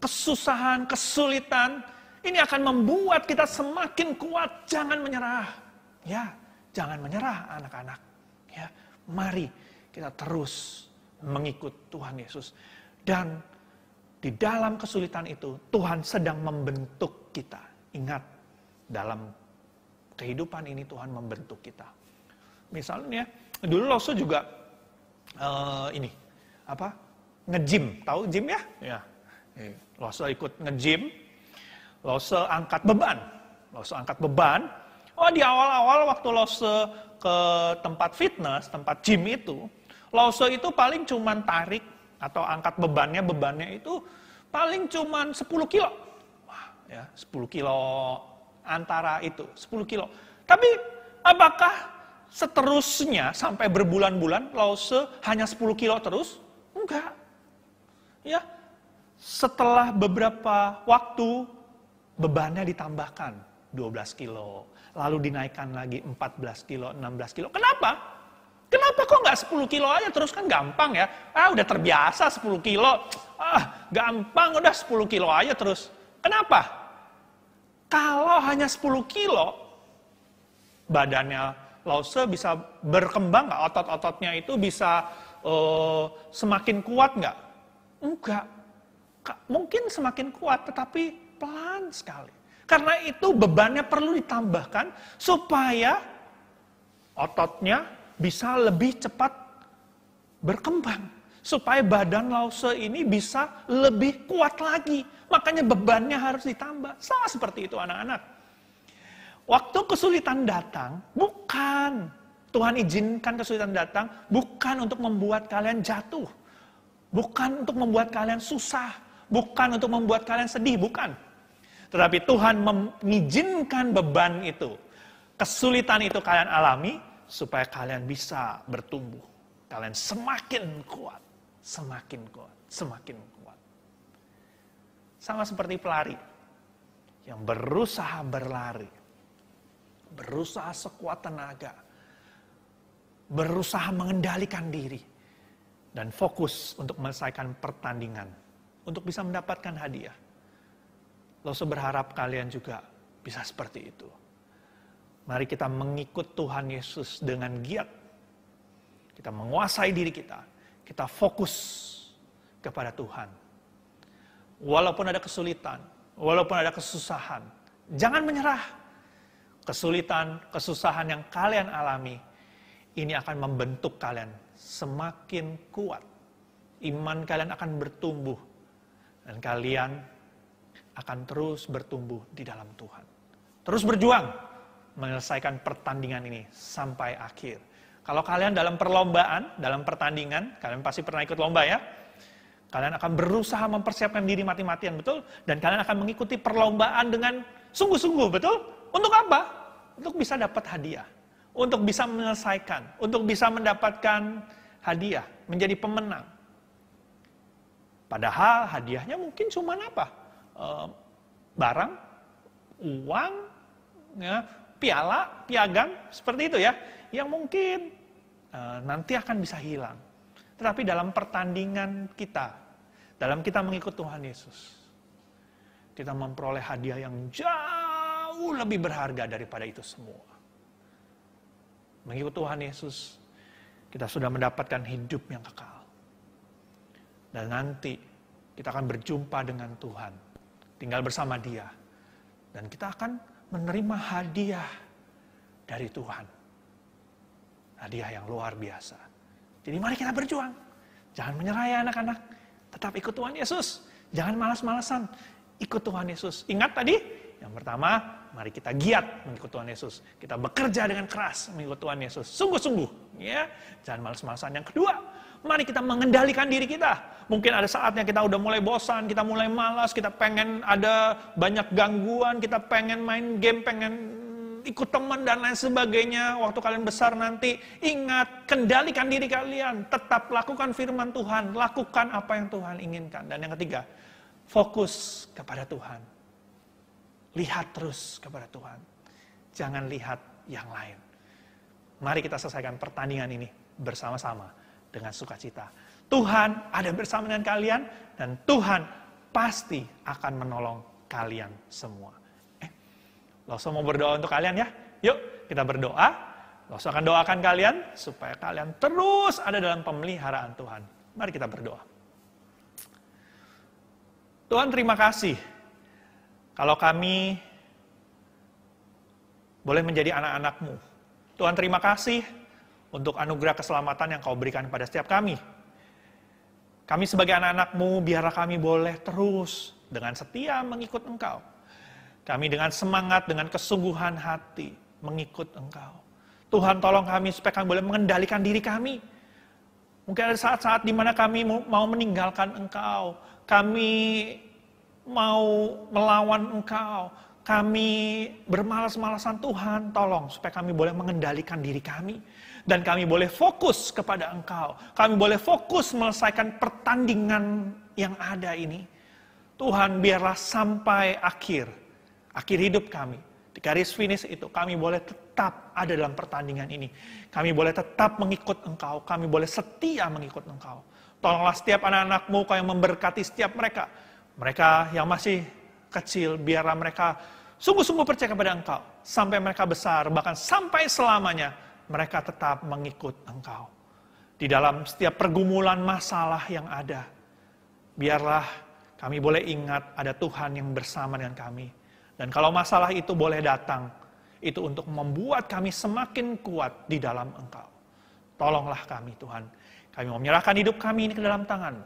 kesusahan, kesulitan, ini akan membuat kita semakin kuat. Jangan menyerah. Ya, jangan menyerah anak-anak. Ya, mari kita terus mengikut Tuhan Yesus. Dan di dalam kesulitan itu, Tuhan sedang membentuk kita. Ingat, dalam kehidupan ini Tuhan membentuk kita. Misalnya, dulu Lause juga nge-gym. Tahu gym ya? Ya. Lause ikut nge-gym. Lause angkat beban. Di awal-awal waktu Lause ke tempat fitness, tempat gym itu, Lause itu paling cuman tarik atau angkat bebannya itu paling cuman 10 kilo. Wah, ya, 10 kilo antara itu, 10 kilo. Tapi apakah seterusnya sampai berbulan-bulan Lause hanya 10 kilo terus? Enggak. Ya. Setelah beberapa waktu bebannya ditambahkan 12 kilo. Lalu dinaikkan lagi 14 kilo, 16 kilo. Kenapa? Kenapa kok nggak 10 kilo aja terus? Kan gampang ya. Udah terbiasa 10 kilo. Gampang udah 10 kilo aja terus. Kenapa? Kalau hanya 10 kilo, badannya Lause bisa berkembang nggak? Otot-ototnya itu bisa semakin kuat nggak? Enggak. Mungkin semakin kuat, tetapi pelan sekali. Karena itu bebannya perlu ditambahkan supaya ototnya bisa lebih cepat berkembang. Supaya badan Lause ini bisa lebih kuat lagi. Makanya bebannya harus ditambah. Sama seperti itu anak-anak. Waktu kesulitan datang, bukan Tuhan izinkan kesulitan datang, bukan untuk membuat kalian jatuh. Bukan untuk membuat kalian susah. Bukan untuk membuat kalian sedih, bukan. Tetapi Tuhan mengizinkan beban itu, kesulitan itu kalian alami, supaya kalian bisa bertumbuh. Kalian semakin kuat, semakin kuat, semakin kuat. Sama seperti pelari yang berusaha berlari, berusaha sekuat tenaga, berusaha mengendalikan diri. dan fokus untuk menyelesaikan pertandingan, untuk bisa mendapatkan hadiah. Lose berharap kalian juga bisa seperti itu. Mari kita mengikut Tuhan Yesus dengan giat. Kita menguasai diri kita. Kita fokus kepada Tuhan. Walaupun ada kesulitan, walaupun ada kesusahan, jangan menyerah. Kesulitan, kesusahan yang kalian alami, ini akan membentuk kalian semakin kuat. Iman kalian akan bertumbuh. Dan kalian akan terus bertumbuh di dalam Tuhan. Terus berjuang menyelesaikan pertandingan ini sampai akhir. Kalau kalian dalam perlombaan, dalam pertandingan, kalian pasti pernah ikut lomba ya. Kalian akan berusaha mempersiapkan diri mati-matian, betul? Dan kalian akan mengikuti perlombaan dengan sungguh-sungguh, betul? Untuk apa? Untuk bisa dapat hadiah. Untuk bisa menyelesaikan. Untuk bisa mendapatkan hadiah. Menjadi pemenang. Padahal hadiahnya mungkin cuma apa? Barang, uang, ya, piala, piagam, seperti itu ya. Yang mungkin nanti akan bisa hilang. Tetapi dalam pertandingan kita, dalam kita mengikut Tuhan Yesus, kita memperoleh hadiah yang jauh lebih berharga daripada itu semua. Mengikut Tuhan Yesus, kita sudah mendapatkan hidup yang kekal. Dan nanti kita akan berjumpa dengan Tuhan, tinggal bersama Dia. Dan kita akan menerima hadiah dari Tuhan. Hadiah yang luar biasa. Jadi mari kita berjuang. Jangan menyerah ya anak-anak. Tetap ikut Tuhan Yesus. Jangan malas-malasan. Ikut Tuhan Yesus. Ingat tadi? Yang pertama, mari kita giat mengikut Tuhan Yesus. Kita bekerja dengan keras mengikut Tuhan Yesus. Sungguh-sungguh. Ya. Jangan malas-malasan. Yang kedua, mari kita mengendalikan diri kita. Mungkin ada saatnya kita udah mulai bosan, kita mulai malas, kita pengen ada banyak gangguan, kita pengen main game, pengen ikut teman dan lain sebagainya. Waktu kalian besar nanti, ingat, kendalikan diri kalian. Tetap lakukan firman Tuhan, lakukan apa yang Tuhan inginkan. Dan yang ketiga, fokus kepada Tuhan. Lihat terus kepada Tuhan. Jangan lihat yang lain. Mari kita selesaikan pertandingan ini bersama-sama dengan sukacita. Tuhan ada bersama dengan kalian dan Tuhan pasti akan menolong kalian semua. Lose mau berdoa untuk kalian ya. Yuk kita berdoa. Lose akan doakan kalian supaya kalian terus ada dalam pemeliharaan Tuhan. Mari kita berdoa. Tuhan terima kasih. Kalau kami boleh menjadi anak-anak-Mu. Tuhan terima kasih untuk anugerah keselamatan yang Kau berikan kepada setiap kami. Kami sebagai anak-anak-Mu, biarlah kami boleh terus dengan setia mengikut Engkau. Kami dengan semangat, dengan kesungguhan hati mengikut Engkau. Tuhan tolong kami supaya kami boleh mengendalikan diri kami. Mungkin ada saat-saat di mana kami mau meninggalkan Engkau. Kami mau melawan Engkau. Kami bermalas-malasan. Tuhan tolong supaya kami boleh mengendalikan diri kami. Dan kami boleh fokus kepada Engkau. Kami boleh fokus menyelesaikan pertandingan yang ada ini. Tuhan biarlah sampai akhir hidup kami. Di garis finish itu kami boleh tetap ada dalam pertandingan ini. Kami boleh tetap mengikut Engkau. Kami boleh setia mengikut Engkau. Tolonglah setiap anak-anak-Mu Kau yang memberkati setiap mereka. Mereka yang masih kecil, biarlah mereka sungguh-sungguh percaya kepada Engkau. Sampai mereka besar, bahkan sampai selamanya. Mereka tetap mengikut Engkau. Di dalam setiap pergumulan masalah yang ada. Biarlah kami boleh ingat ada Tuhan yang bersama dengan kami. Dan kalau masalah itu boleh datang, itu untuk membuat kami semakin kuat di dalam Engkau. Tolonglah kami Tuhan. Kami mau menyerahkan hidup kami ini ke dalam tangan-Mu.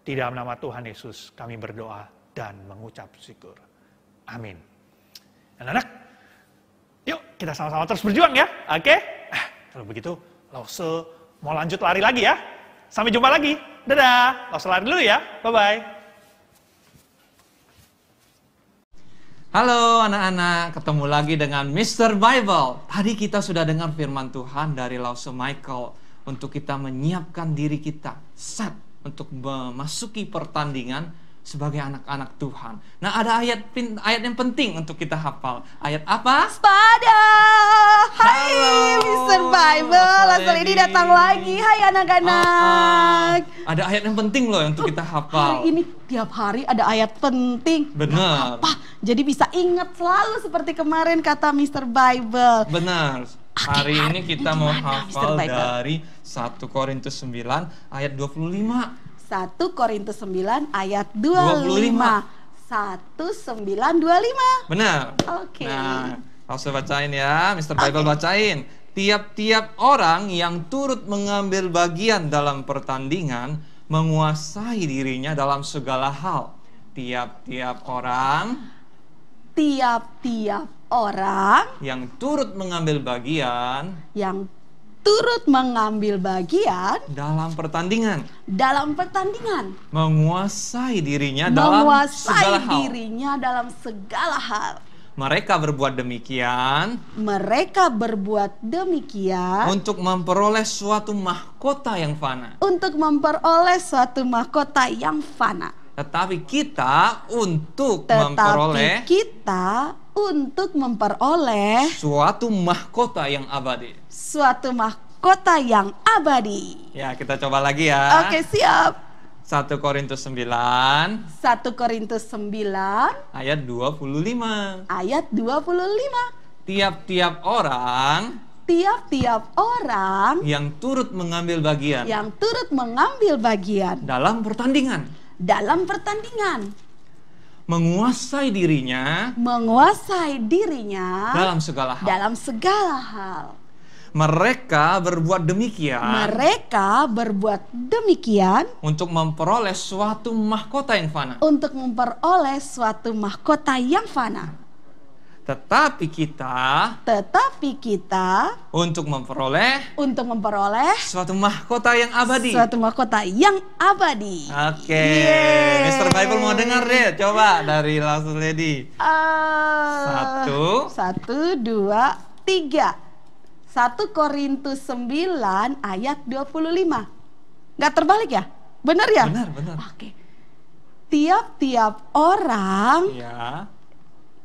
Di dalam nama Tuhan Yesus kami berdoa dan mengucap syukur. Amin. Anak-anak, yuk kita sama-sama terus berjuang ya. Oke? Kalau begitu, Lose mau lanjut lari lagi ya. Sampai jumpa lagi. Dadah. Lose lari dulu ya. Bye-bye.
Halo anak-anak, ketemu lagi dengan Mr. Bible. Tadi kita sudah dengar firman Tuhan dari Lause Michael untuk kita menyiapkan diri kita set untuk memasuki pertandingan sebagai anak-anak Tuhan. Nah, ada ayat yang penting untuk kita hafal. Ayat apa?
Waspada. Hai
Halo,
Mr. Bible, Lause ini datang lagi. Hai anak-anak.
Ada ayat yang penting loh untuk kita hafal.
Hari ini tiap hari ada ayat penting.
Benar.
Apa? Jadi bisa ingat selalu seperti kemarin kata Mr. Bible.
Benar. Hari ini kita mau
gimana, Mr.
hafal
Bible?
dari 1 Korintus 9 ayat 25.
1 Korintus 9 ayat 25. 1925.
Benar.
Oke.
Nah, langsung bacain ya, Mr. Bible bacain. Tiap-tiap orang yang turut mengambil bagian dalam pertandingan menguasai dirinya dalam segala hal. Tiap-tiap orang yang turut mengambil bagian dalam pertandingan menguasai dirinya dalam segala hal. Mereka berbuat demikian untuk memperoleh suatu mahkota yang fana. Tetapi kita untuk memperoleh suatu mahkota yang abadi. Ya, kita coba lagi ya.
Oke, siap.
1 Korintus 9 ayat 25. Tiap-tiap orang yang turut mengambil bagian dalam pertandingan menguasai dirinya dalam segala hal. Mereka berbuat demikian untuk memperoleh suatu mahkota yang fana. Tetapi kita untuk memperoleh suatu mahkota yang abadi. Oke. Mr. Bible mau dengar deh, coba dari Last Lady. 1,
2, 3. 1 Korintus 9 ayat 25. Nggak terbalik ya? Benar ya?
Benar.
Oke. Tiap-tiap orang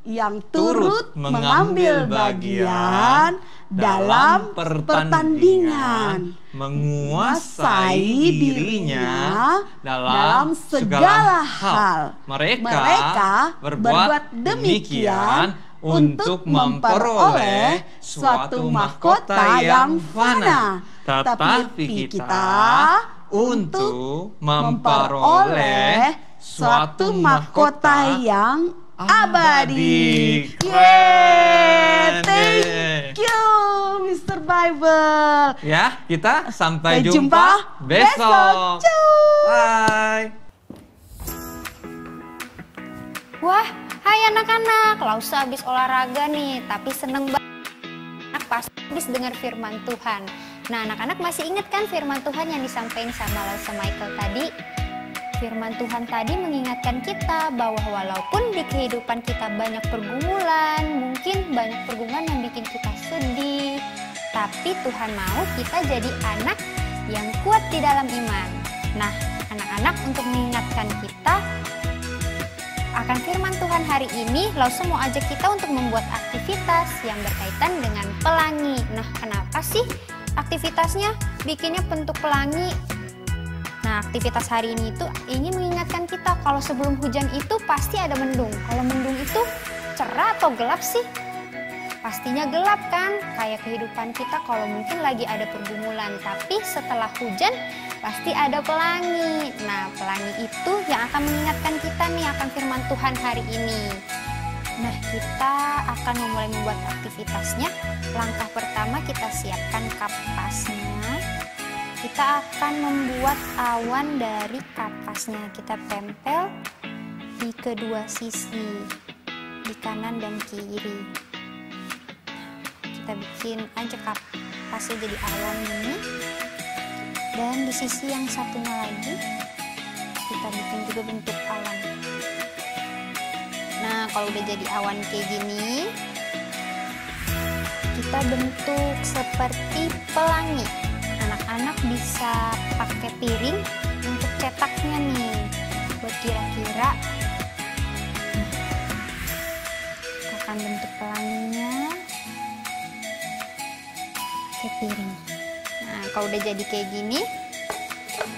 yang turut mengambil bagian dalam pertandingan menguasai dirinya dalam segala hal. Mereka berbuat demikian untuk memperoleh suatu mahkota yang fana. Tetapi kita untuk memperoleh suatu mahkota yang abadi.
Keren.
Thank you, Mr. Bible.
Ya, kita sampai jumpa besok. Bye.
Wah, hai anak-anak, Lause habis olahraga nih, tapi seneng banget pas habis dengar firman Tuhan. Nah, anak-anak masih ingat kan firman Tuhan yang disampaikan sama Lause Michael tadi? Firman Tuhan tadi mengingatkan kita bahwa walaupun di kehidupan kita banyak pergumulan, mungkin banyak pergumulan yang bikin kita sedih, tapi Tuhan mau kita jadi anak yang kuat di dalam iman. Nah, anak-anak, untuk mengingatkan kita akan firman Tuhan hari ini, Lause mau ajak kita untuk membuat aktivitas yang berkaitan dengan pelangi. Nah, kenapa sih aktivitasnya bikinnya bentuk pelangi? Nah, aktivitas hari ini itu ingin mengingatkan kita kalau sebelum hujan itu pasti ada mendung. Kalau mendung itu cerah atau gelap sih? Pastinya gelap kan? Kayak kehidupan kita kalau mungkin lagi ada pergumulan, tapi setelah hujan pasti ada pelangi. Nah, pelangi itu yang akan mengingatkan kita nih akan firman Tuhan hari ini. Nah, kita akan memulai membuat aktivitasnya. Langkah pertama, kita siapkan kapasnya. Kita akan membuat awan dari kapasnya. Kita tempel di kedua sisi, di kanan dan kiri. Kita bikin aja kapasnya jadi awan ini. Dan di sisi yang satunya lagi, kita bikin juga bentuk awan. Nah, kalau udah jadi awan kayak gini, kita bentuk seperti pelangi. Anak-anak bisa pakai piring untuk cetaknya nih, buat kira-kira. Kita akan bentuk pelanginya ke piring. Nah, kalau udah jadi kayak gini,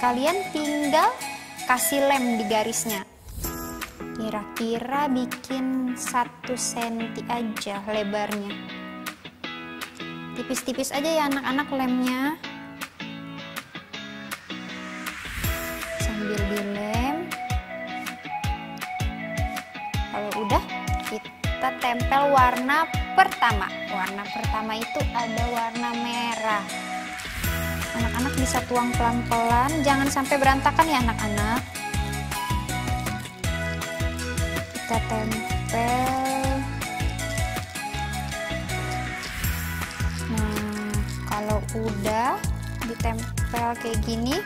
kalian tinggal kasih lem di garisnya. Kira-kira bikin 1 cm aja lebarnya. Tipis-tipis aja ya anak-anak lemnya. Sambil dilem. Kalau udah, kita tempel warna pertama. Warna pertama itu ada warna merah. Anak-anak bisa tuang pelan-pelan, jangan sampai berantakan ya anak-anak. Kita tempel. Nah, kalau udah ditempel kayak gini,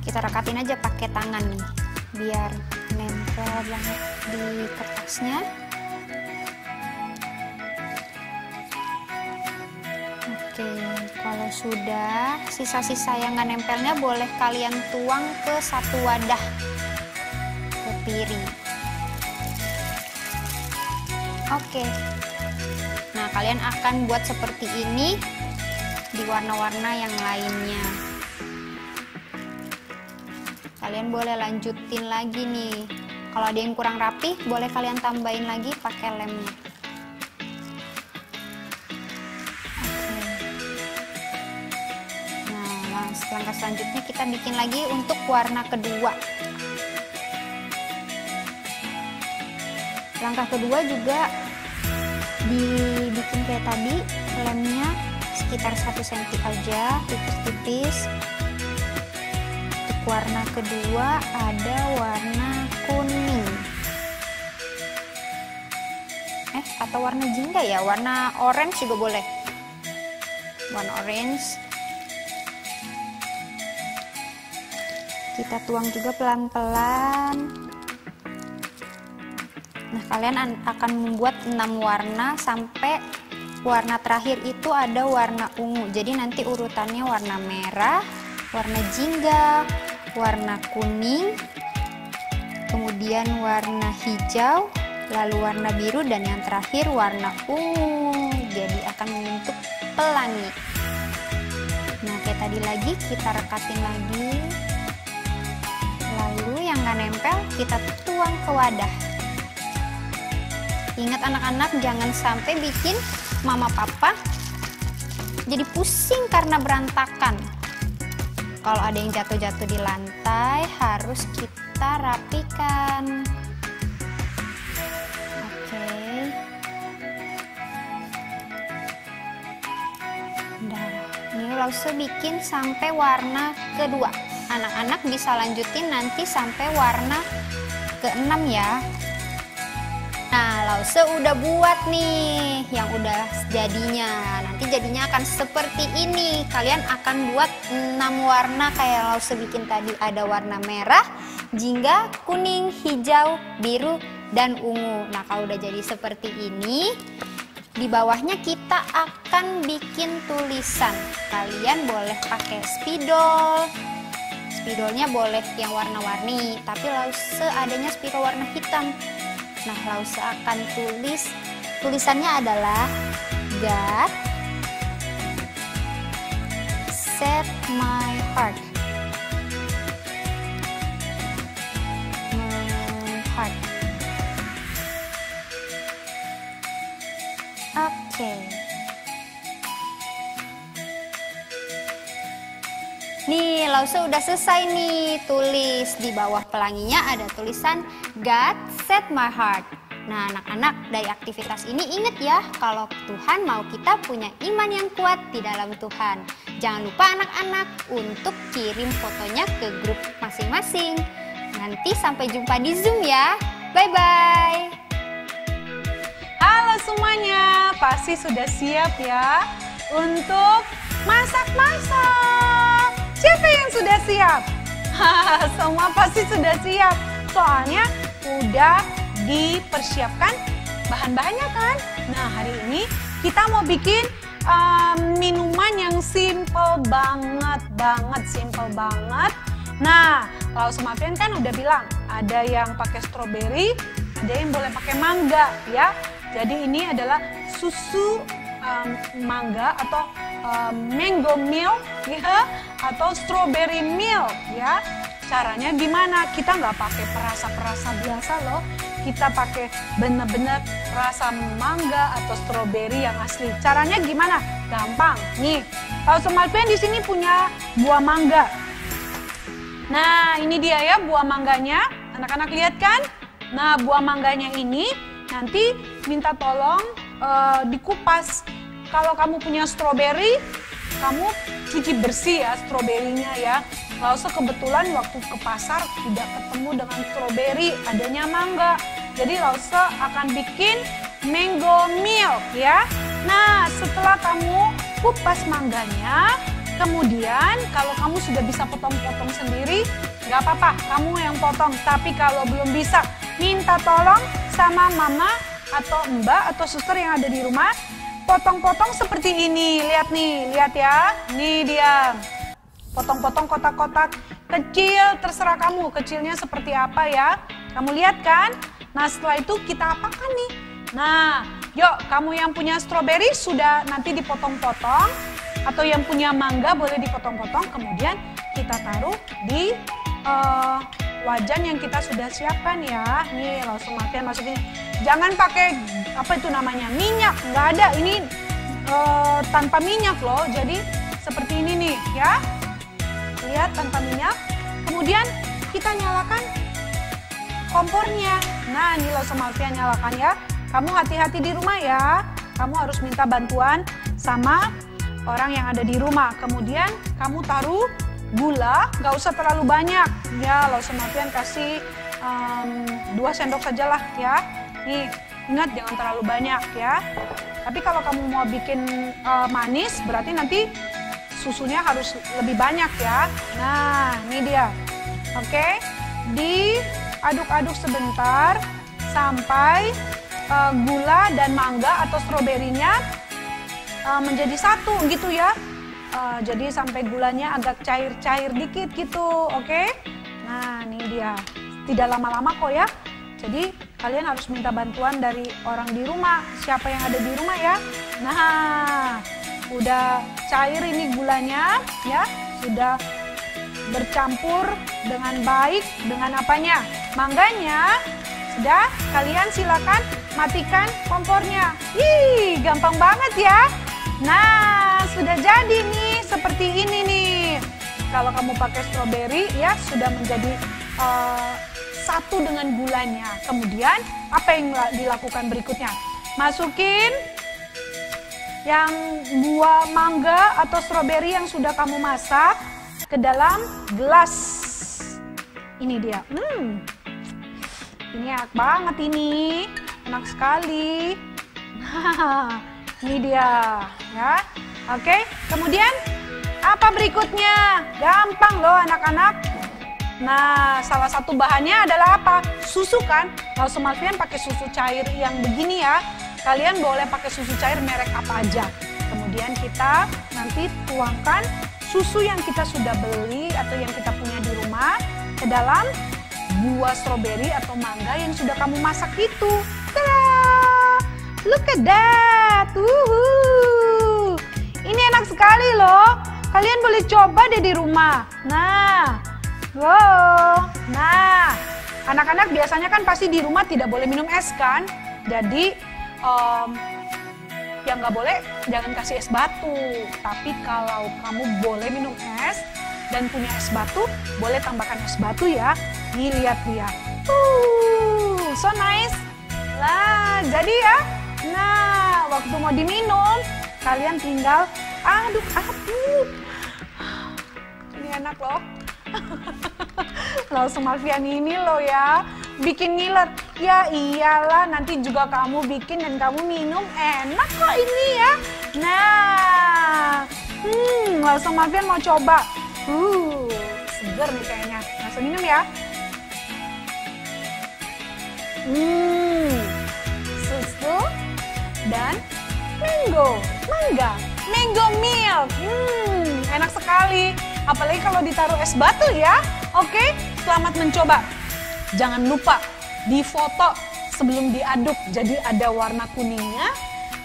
kita rekatin aja pakai tangan nih, biar nempel banget di kertasnya. Oke, kalau sudah, sisa-sisa yang nggak nempelnya boleh kalian tuang ke satu wadah, ke piring. Oke, nah kalian akan buat seperti ini di warna-warna yang lainnya. Kalian boleh lanjutin lagi nih. Kalau ada yang kurang rapi, boleh kalian tambahin lagi pakai lemnya. Langkah selanjutnya kita bikin lagi untuk warna kedua. Langkah kedua juga dibikin kayak tadi, lemnya sekitar 1 cm aja, tipis-tipis. Untuk warna kedua ada warna kuning. Atau warna jingga ya, warna orange juga boleh. Warna orange. Kita tuang juga pelan-pelan. Nah, kalian akan membuat 6 warna sampai warna terakhir itu ada warna ungu. Jadi nanti urutannya warna merah, warna jingga, warna kuning, kemudian warna hijau, lalu warna biru, dan yang terakhir warna ungu. Jadi akan membentuk pelangi. Nah, kayak tadi lagi kita rekatin lagi. Lalu yang nggak nempel kita tuang ke wadah. Ingat anak-anak, jangan sampai bikin mama papa jadi pusing karena berantakan. Kalau ada yang jatuh-jatuh di lantai harus kita rapikan. Oke. Nah, ini langsung bikin sampai warna kedua. Anak-anak bisa lanjutin nanti sampai warna ke-6 ya. Nah, Lause udah buat nih yang udah jadinya. Nanti jadinya akan seperti ini. Kalian akan buat 6 warna kayak Lause bikin tadi. Ada warna merah, jingga, kuning, hijau, biru, dan ungu. Nah, kalau udah jadi seperti ini, di bawahnya kita akan bikin tulisan. Kalian boleh pakai spidol. Spidolnya boleh yang warna-warni, tapi Lause adanya spidol warna hitam. Nah, Lause akan tulis, tulisannya adalah God set my heart. Heart. Oke. Nih, Lause udah selesai nih tulis. Di bawah pelanginya ada tulisan God set my heart. Nah, anak-anak, dari aktivitas ini ingat ya, kalau Tuhan mau kita punya iman yang kuat di dalam Tuhan. Jangan lupa anak-anak untuk kirim fotonya ke grup masing-masing. Nanti sampai jumpa di Zoom ya. Bye-bye.
Halo semuanya, pasti sudah siap ya untuk masak-masak. Siapa yang sudah siap? Semua pasti sudah siap. Soalnya udah dipersiapkan bahan-bahannya kan. Nah, hari ini kita mau bikin minuman yang simple banget, simple banget. Nah, kalau Sumafian kan udah bilang ada yang pakai stroberi, ada yang boleh pakai mangga ya. Jadi ini adalah susu mangga atau mango milk ya, atau strawberry milk ya. Caranya gimana? Kita nggak pakai perasa-perasa biasa loh. Kita pakai bener-bener rasa mangga atau stroberi yang asli. Caranya gimana? Gampang. Nih, kalau Malvian di sini punya buah mangga. Nah, ini dia ya buah mangganya. Anak-anak lihat kan? Nah, buah mangganya ini nanti minta tolong dikupas. Kalau kamu punya stroberi, kamu cuci bersih ya stroberinya ya. Kalau kebetulan waktu ke pasar tidak ketemu dengan stroberi, adanya mangga. Jadi Lause akan bikin mango milk ya. Nah, setelah kamu kupas mangganya, kemudian kalau kamu sudah bisa potong-potong sendiri, nggak apa-apa, kamu yang potong. Tapi kalau belum bisa, minta tolong sama mama atau mbak atau suster yang ada di rumah, potong-potong seperti ini. Lihat nih, lihat ya. Nih dia. Potong-potong kotak-kotak kecil, terserah kamu kecilnya seperti apa ya. Kamu lihat kan? Nah, setelah itu kita apakan nih? Nah, yuk kamu yang punya stroberi sudah nanti dipotong-potong, atau yang punya mangga boleh dipotong-potong, kemudian kita taruh di wajan yang kita sudah siapkan ya. Nih, langsung masukin. Jangan pakai apa itu namanya minyak, nggak ada. Ini tanpa minyak loh. Jadi seperti ini nih ya. Lihat tanpa minyak. Kemudian kita nyalakan kompornya. Nah, ini langsung Malvian nyalakan ya. Kamu hati-hati di rumah ya. Kamu harus minta bantuan sama orang yang ada di rumah. Kemudian kamu taruh gula, nggak usah terlalu banyak. Ya, langsung Malvian kasih 2 sendok saja lah ya. Nih, ingat jangan terlalu banyak ya. Tapi kalau kamu mau bikin manis, berarti nanti susunya harus lebih banyak ya. Nah, ini dia. Oke, diaduk-aduk sebentar sampai gula dan mangga atau stroberinya menjadi satu gitu ya. Jadi sampai gulanya agak cair-cair dikit gitu, oke? Nah, ini dia. Tidak lama-lama kok ya. Jadi kalian harus minta bantuan dari orang di rumah. Siapa yang ada di rumah ya? Nah, udah cair ini gulanya ya. Sudah bercampur dengan baik dengan apanya? Mangganya. Sudah, kalian silakan matikan kompornya. Ih, gampang banget ya. Nah, sudah jadi nih seperti ini nih. Kalau kamu pakai stroberi ya sudah menjadi satu dengan gulanya. Kemudian apa yang dilakukan berikutnya? Masukin yang buah mangga atau stroberi yang sudah kamu masak ke dalam gelas. Ini dia. Ini enak banget ini. Enak sekali. Nah, ini dia ya. Oke, kemudian apa berikutnya? Gampang loh anak-anak. Nah, salah satu bahannya adalah apa? Susu kan? Kalau Malvian pakai susu cair yang begini ya. Kalian boleh pakai susu cair merek apa aja. Kemudian kita nanti tuangkan susu yang kita sudah beli atau yang kita punya di rumah ke dalam buah stroberi atau mangga yang sudah kamu masak itu. Tada! Look at that! Ini enak sekali loh. Kalian boleh coba deh di rumah. Nah, wow. Nah, anak-anak biasanya kan pasti di rumah tidak boleh minum es kan. Jadi yang nggak boleh jangan kasih es batu. Tapi kalau kamu boleh minum es dan punya es batu, boleh tambahkan es batu ya. Nih lihat-lihat. So nice. Lah, jadi ya. Nah, waktu mau diminum, kalian tinggal aduk-aduk. Ini enak loh. Langsung Malvian ini loh ya, bikin ngiler. Ya iyalah, nanti juga kamu bikin dan kamu minum, enak kok ini ya. Nah, langsung Malvian mau coba. Seger nih kayaknya. Langsung minum ya. Susu dan mangga, mango milk. Enak sekali. Apalagi kalau ditaruh es batu ya. Oke, selamat mencoba. Jangan lupa difoto sebelum diaduk. Jadi ada warna kuningnya,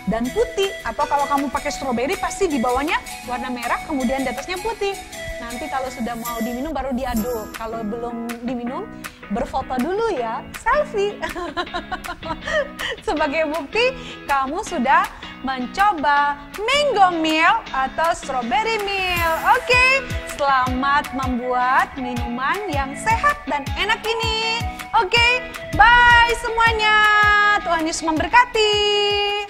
dan putih. Atau kalau kamu pakai stroberi pasti di bawahnya warna merah kemudian di atasnya putih. Nanti kalau sudah mau diminum baru diaduk. Kalau belum diminum berfoto dulu ya, selfie. Sebagai bukti kamu sudah mencoba mango meal atau strawberry meal. Oke, selamat membuat minuman yang sehat dan enak ini. Oke, bye semuanya. Tuhan Yesus memberkati.